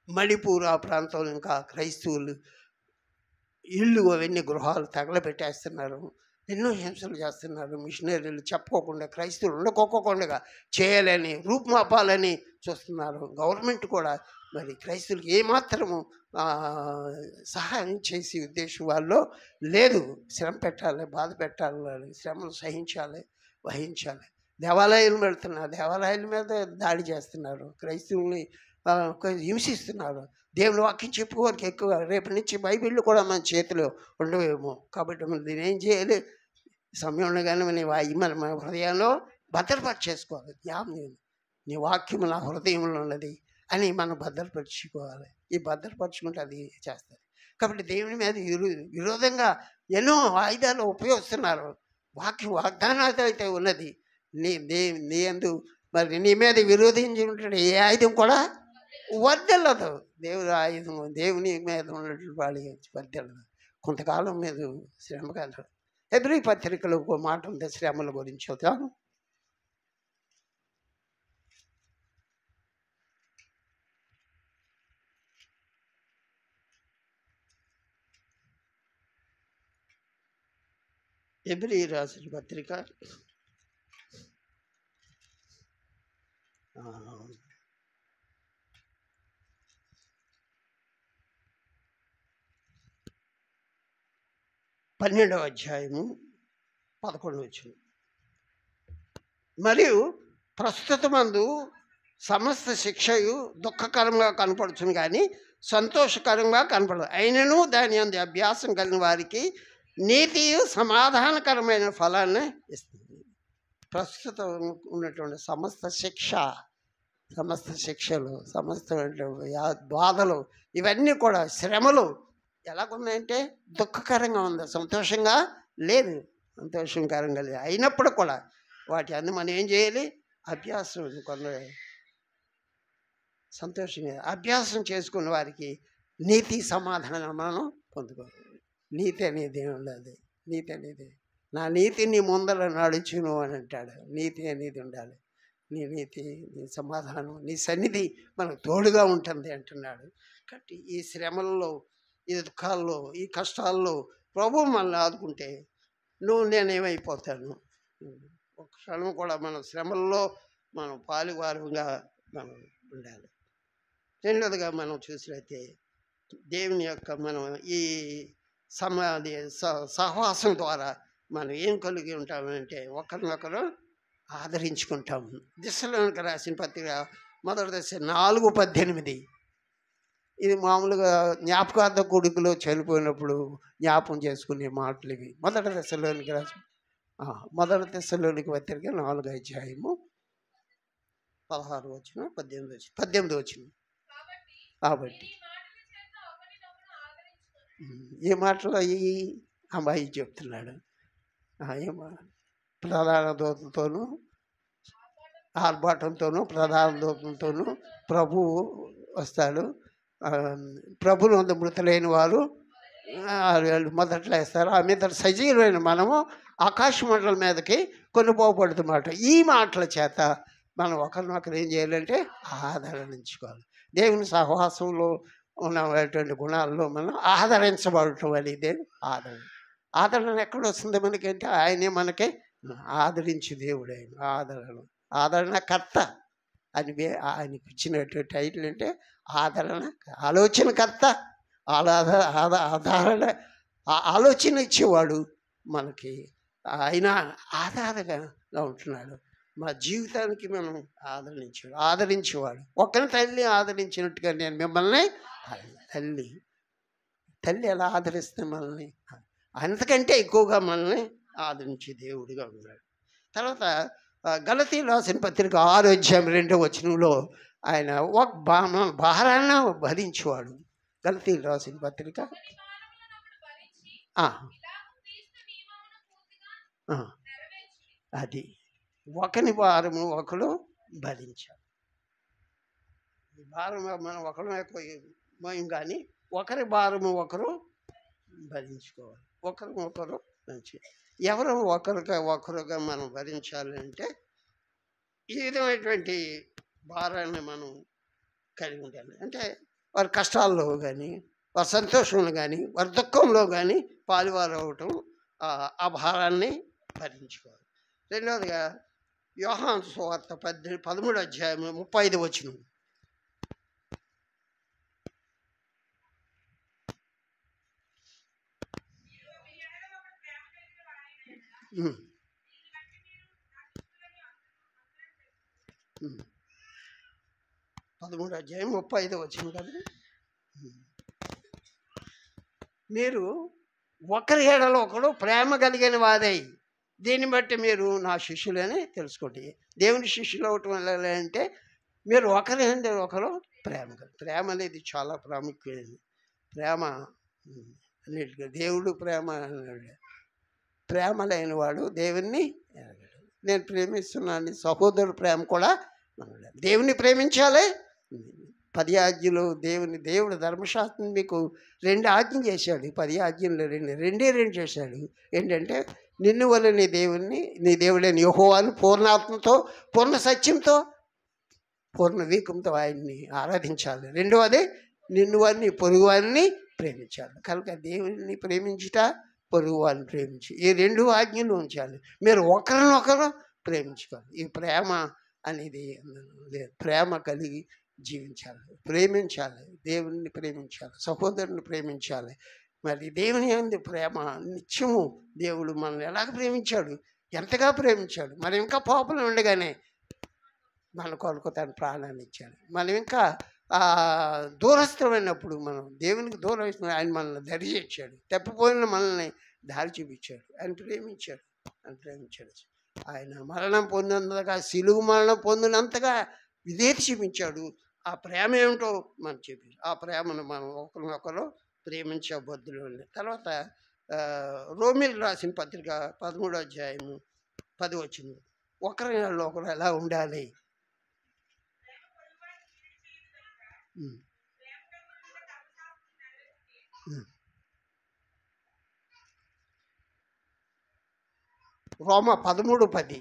మణిపూర్ ఆ ప్రాంతంలో ఇంకా క్రైస్తవులు ఇళ్ళు అవన్నీ గృహాలు తగలబెట్టేస్తున్నారు. ఎన్నో హింసలు చేస్తున్నారు. మిషనరీలు చెప్పుకోకుండా, క్రైస్తవులు ఉండకోకుండా చేయాలని, రూపుమాపాలని చూస్తున్నారు. గవర్నమెంట్ కూడా మరి క్రైస్తవులకి ఏమాత్రము సహాయం చేసే ఉద్దేశం వాళ్ళు లేదు. శ్రమ పెట్టాలి, బాధ పెట్టాలి, శ్రమలు సహించాలి, వహించాలి. దేవాలయాలు పెడుతున్నారు, దేవాలయాల మీద దాడి చేస్తున్నారు, క్రైస్తవుల్ని హింసిస్తున్నారు. దేవుని వాక్యం చెప్పుకోవారికి ఎక్కువ రేపటి నుంచి బైబిళ్ళు కూడా మన చేతిలో ఉండవేమో. కాబట్టి మనం దీన్ని ఏం చేయాలి? సమయం ఉండగానే మన హృదయంలో భద్రపరిచేసుకోవాలి. నీ వాక్యం నా హృదయంలో ఉన్నది అని మనం భద్రపరుచుకోవాలి. ఈ భద్రపరుచుకుంటే అది చేస్తుంది. కాబట్టి దేవుని మీద విరోధంగా ఎన్నో ఆయుధాలు ఉపయోగిస్తున్నారు. వాగ్దానాలు అయితే ఉన్నది. నీ యందు మరి నీ మీద విరోధించి ఉంటే ఏ ఆయుధం కూడా వర్దెల్లదు. దేవుని ఆయుధం దేవుని మీద ఉన్నటువంటి వాడి వర్దెల్లదు. కొంతకాలం మీద శ్రమ కలదు. హెబ్రీ పత్రికలో ఒక మాట ఉంది శ్రమల గురించి. అవుతాను హెబ్రీ రాసిన పత్రిక 12వ అధ్యాయము 11వ వచనం. మరియు ప్రస్తుతమందు సమస్త శిక్షయు దుఃఖకరంగా కనపడుతుంది, కానీ సంతోషకరంగా కనపడదు. అయినను దాని అందు అభ్యాసం కలిగిన వారికి నీతియు సమాధానకరమైన ఫలాన్ని ఇస్తుంది. ప్రస్తుతం ఉన్నటువంటి సమస్త శిక్షలు, సమస్త బాధలు, ఇవన్నీ కూడా శ్రమలు ఎలాగున్నాయంటే దుఃఖకరంగా ఉంది, సంతోషంగా లేదు. సంతోషకరంగా లేదు. అయినప్పుడు కూడా వాటి అన్ని మనం ఏం చేయాలి? అభ్యాసం. కొందరు సంతోషంగా అభ్యాసం చేసుకున్న వారికి నీతి సమాధానం మనం పొందుకోవాలి. నీతి అనేది ఉండదు. నీతి అనేది నా నీతి నీ ముందర నడుచును అని అంటాడు. నీతి అనేది ఉండాలి. నీ నీతి, నీ సమాధానం, నీ సన్నిధి మనకు తోడుగా ఉంటుంది అంటున్నాడు. కాబట్టి ఈ శ్రమల్లో, ఈ దుఃఖాల్లో, ఈ కష్టాల్లో ప్రభువు మనల్ని ఆదుకుంటే నేనేమైపోతాను. ఒక క్షణం కూడా మనం శ్రమల్లో మనం పాలువారుగా మనం ఉండాలి. రెండోదిగా మనం చూసినట్లయితే దేవుని యొక్క మనం ఈ సహవాసం ద్వారా మనం ఏం కలిగి ఉంటామంటే ఒకరినొకరు ఆదరించుకుంటాము. దిశలోనికి రాసిన పత్రిక 1 దశ 4:18. ఇది మామూలుగా జ్ఞాపకార్థ కొడుకులో చనిపోయినప్పుడు జ్ఞాపకం చేసుకునే మాటలు ఇవి. 1 దశలోనికి రాసిన 1 దశలోనికి పత్రిక 4వ అధ్యాయము 16 వచనం 18 వచనం. కాబట్టి ఈ మాటలు ఈ అమ్మాయి చెప్తున్నాడు. ప్రధాన దూతలతోనూ ఆర్భాటంతోనూ ప్రధాన దూతలతోనూ ప్రభువు వస్తాడు. ప్రభువును మృతులైన వారు మొదట్లో వేస్తారు. ఆ మీద సజీవులైన మనము ఆకాశ మండలం మీదకి కొనుపోబడుతున్నమాట. ఈ మాటల చేత మనం ఒకరినొకరు ఏం చేయాలంటే ఆదరించుకోవాలి. దేవుని సహవాసంలో ఉన్నటువంటి గుణాల్లో మనం ఆదరించబడటం అనేది ఆదరణ ఎక్కడ వస్తుంది మనకంటే ఆయనే మనకి ఆదరించి దేవుడు. ఆయన ఆదరణకర్త అని ఆయనకి ఇచ్చినటువంటి టైటిల్ అంటే ఆలోచనకర్త, ఆలోచన ఇచ్చేవాడు మనకి. ఆయన ఆధారంగా ఉంటున్నాడు. మా జీవితానికి మనం ఆదరించేవాడు. ఒకరి తల్లి ఆదరించినట్టుగా నేను మిమ్మల్ని తల్లి ఎలా ఆదరిస్తే మనల్ని అంతకంటే ఎక్కువగా మనల్ని ఆదరించే దేవుడిగా ఉన్నాడు. తర్వాత గలతీయులు రాసిన పత్రిక 6వ అధ్యాయం 2వ వచనంలో ఆయన భారాన్ని భరించేవాడు. గలతీయులు రాసిన పత్రిక అది ఒకని భారము ఒకరు భరించాలి. భారం మనం ఒకరు ఎక్కువ కానీ ఒకరి భారము ఒకరు భరించుకోవాలి. ఒకరు మంచి ఎవరు ఒకరుగా మనం భరించాలి అంటే ఈ విధమైనటువంటి భారాన్ని మనం కలిగి ఉండాలి. అంటే వారి కష్టాల్లో కానీ, వారి సంతోషంలో కానీ, వారి దుఃఖంలో కానీ పాలువారు అవటం, ఆ భారాన్ని భరించుకోవాలి. రెండవదిగా యోహాను సువార్త 13వ అధ్యాయం 35వ వచనం. ఉమ్. 13వ అధ్యాయం 35వ వచనం కదా. మీరు ఒకరి ఎడల ఒకడు ప్రేమ కలిగిన వారై దీన్ని బట్టి మీరు నా శిష్యులని తెలుసుకోండి. దేవుని శిష్యులు అవటం వల్ల అంటే మీరు ఒకరి ఒకరు ప్రేమ అనేది చాలా ప్రాముఖ్యమైనది. ప్రేమ అన్నిటికీ దేవుడు ప్రేమ లేని వాడు దేవుణ్ణి ఎరగడు. నేను ప్రేమిస్తున్నాను, సహోదరుడు ప్రేమ కూడా దేవుని ప్రేమించాలి. 10 ఆజ్ఞలు దేవుడు ధర్మశాస్త్రం మీకు 2 ఆజ్ఞలు చేశాడు. 10 ఆజ్ఞలు రెండే చేశాడు. ఏంటంటే నిన్ను వల్ల నీ దేవుడైన యెహోవాను పూర్ణాత్మతో, పూర్ణ సత్యంతో, పూర్ణ వీకంతో ఆయన్ని ఆరాధించాలి. రెండవది నిన్ను వారిని పొరుగు వారిని ప్రేమించాలి. కనుక దేవుని ప్రేమించుట, పొరుగు వారిని ప్రేమించి ఈ 2 ఆజ్ఞలు ఉంచాలి. మీరు ఒకరినొకరు ప్రేమించుకోవాలి. ఈ ప్రేమ అనేది ప్రేమ కలిగి జీవించాలి, ప్రేమించాలి, దేవుని ప్రేమించాలి, సహోదరుని ప్రేమించాలి. మరి దేవుని యందు ప్రేమ నిత్యము దేవుడు మనల్ని ఎలాగ ప్రేమించాడు, ఎంతగా ప్రేమించాడు. మనం ఇంకా పాపలు ఉండగానే మన కొరకు తన ప్రాణాన్ని ఇచ్చాడు. మనం ఇంకా దూరస్థమైనప్పుడు మనం దేవునికి దూరం ఆయన మనల్ని దరి చేర్చాడు. తప్పిపోయిన మనల్ని దారి చూపించాడు. ఆయన ప్రేమించాడు. ఆయన మరణం పొందినంతగా, సిలువు మరణం పొందినంతగా విధేయత చూపించాడు. ఆ ప్రేమ ఏమిటో మనం చూపించాడు. ఆ ప్రేమను మనం ఒకరినొకరు ప్రేమించే బద్దులు ఉంది. తర్వాత రోమీయులకు రాసిన పత్రిక 13వ అధ్యాయము 10 వచనం. ఒకరిలో ఒకరు ఎలా ఉండాలి. రోమ 13:10.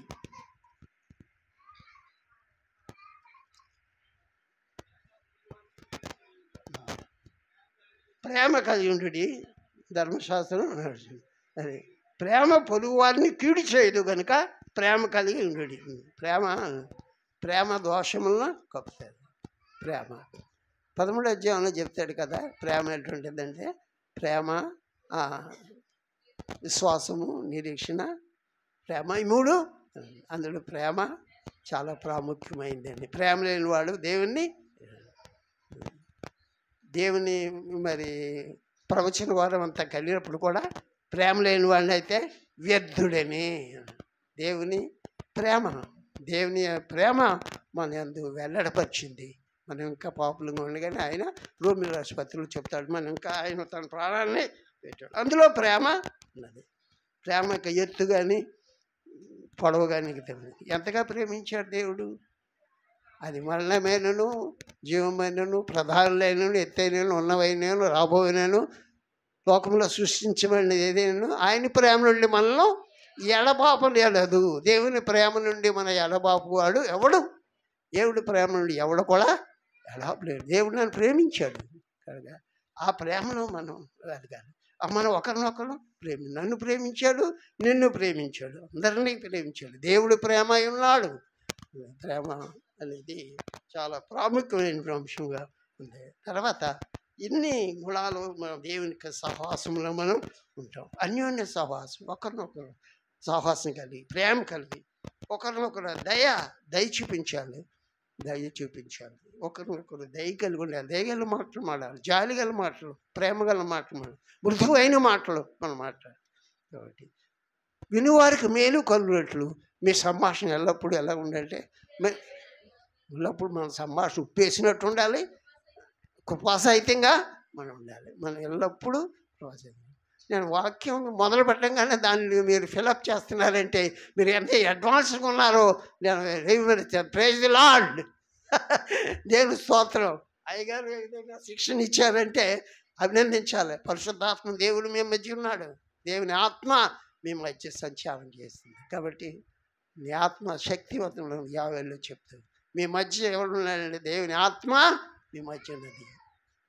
ప్రేమ కలిగి ఉండి ధర్మశాస్త్రం నడుచుంది. అది ప్రేమ పొరుగు వారిని కీడు చేయదు కనుక ప్రేమ కలిగి ఉండి. ప్రేమ దోషములను కప్పుతాడు. ప్రేమ 13వ అధ్యాయంలో చెప్తాడు కదా. ప్రేమ ఎటువంటిదంటే ప్రేమ, విశ్వాసము, నిరీక్షణ, ప్రేమ, ఈ 3. అందులో ప్రేమ చాలా ప్రాముఖ్యమైందండి. ప్రేమ లేని వాడు దేవుని మరి ప్రవచన వారం అంతా కలిగినప్పుడు కూడా ప్రేమ లేని వాడిని అయితే వ్యర్థుడని. దేవుని ప్రేమ మన యందు వెల్లడపరిచింది. మనం ఇంకా పాపులంగా ఉండగానే ఆయన రోమీయుల ఆసుపత్రిలో చెప్తాడు, మనం ఇంకా ఆయన తన ప్రాణాన్ని పెట్టాడు. అందులో ప్రేమ ఉన్నది. ప్రేమ యొక్క ఎత్తు కానీ పొడవు కానీ తెలియదు. ఎంతగా ప్రేమించాడు దేవుడు. అది మరణమైనను, జీవమైనను, ప్రధానులైనను, ఎత్తైనను, ఉన్నవైనను, రాబోయినను, లోకంలో సృష్టించబడినది ఏదైనా ఆయన ప్రేమ నుండి మనలో ఎడబాపలేదు. దేవుని ప్రేమ నుండి మన ఎడబాపు వాడు ఎవడు? దేవుడి ప్రేమ నుండి ఎవడు కూడా ఎడబాపలేడు. దేవుడు నన్ను ప్రేమించాడు కనుక ఆ ప్రేమను మనం అడగాలి. మనం ఒకరినొకరు నన్ను ప్రేమించాడు, నిన్ను ప్రేమించాడు, అందరినీ ప్రేమించాడు. దేవుడు ప్రేమ ఉన్నాడు. ప్రేమ అనేది చాలా ప్రాముఖ్యమైన అంశంగా ఉంది. తర్వాత ఇన్ని గుణాలు మన దేవునికి సహవాసంలో మనం ఉంటాం. అన్యోన్య సహవాసం, ఒకరినొకరు సహవాసం కలిగి, ప్రేమ కలిగి, ఒకరినొకరు దయ చూపించాలి. ఒకరినొకరు దయ కలిగి ఉండాలి. దయగల మాటలు మాట్లాడాలి, జాలి గల మాటలు, ప్రేమ గల మాటలు మాట్లాడాలి, మృదువైన మాటలు మనం మాట్లాడాలి. కాబట్టి వినువారికి మేలు కలుగునట్లు మీ సంభాషణ ఎల్లప్పుడూ ఎలా ఉండాలంటే ఎల్లప్పుడు మన సంభాషణ ఉప్పేసినట్టు ఉండాలి, కృపాసహితంగా మనం ఉండాలి. మనం ఎల్లప్పుడూ నేను వాక్యం మొదలు పెట్టంగానే దాన్ని మీరు ఫిలప్ చేస్తున్నారంటే మీరు ఎంత అడ్వాన్స్గా ఉన్నారో నేను ప్రైజ్ ది లార్డ్. దేవుని స్తోత్రం. అయ్యగారు ఏదైనా శిక్షణ ఇచ్చారంటే అభినందించాలి. పరిశుద్ధాత్మ దేవుడు మేము మధ్య ఉన్నాడు. దేవుని ఆత్మ మీ మధ్య సంచారం చేస్తుంది. కాబట్టి నీ ఆత్మ శక్తివంతులను యావేల్లో చెప్తాడు. మీ మధ్య ఎవరున్నాడంటే దేవుని ఆత్మ మీ మధ్య ఉన్నది.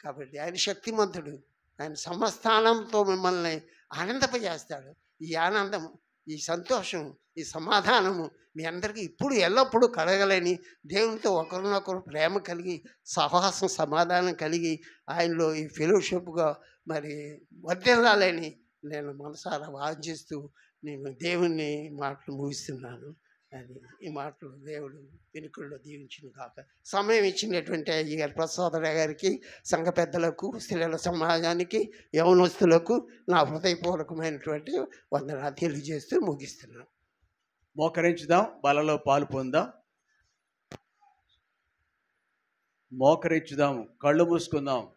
కాబట్టి ఆయన శక్తిమంతుడు. ఆయన సమస్థానంతో మిమ్మల్ని ఆనందపజేస్తాడు. ఈ ఆనందము, ఈ సంతోషం, ఈ సమాధానము మీ అందరికీ ఇప్పుడు ఎల్లప్పుడూ కలగలని, దేవునితో ఒకరినొకరు ప్రేమ కలిగి, సహవాసం సమాధానం కలిగి, ఆయనలో ఈ ఫెలోషిప్గా మరి వర్ధిల్లాలని నేను మనసారా వాంఛిస్తూ నేను దేవుని మాటలు ముగిస్తున్నాను. అని ఈ మాటలు దేవుడు వెనుకల్లో దీవించును కాక. సమయం ఇచ్చినటువంటి అయ్యగారి ప్రసాదరావు గారికి, సంఘ పెద్దలకు, స్త్రీల సమాజానికి, యవనస్తులకు నా హృదయపూర్వకమైనటువంటి వందనాలు తెలియజేస్తూ ముగిస్తున్నాను. మోకరించుదాం, బలలో పాలు పొందాం. మోకరించుదాం, కళ్ళు మూసుకుందాం.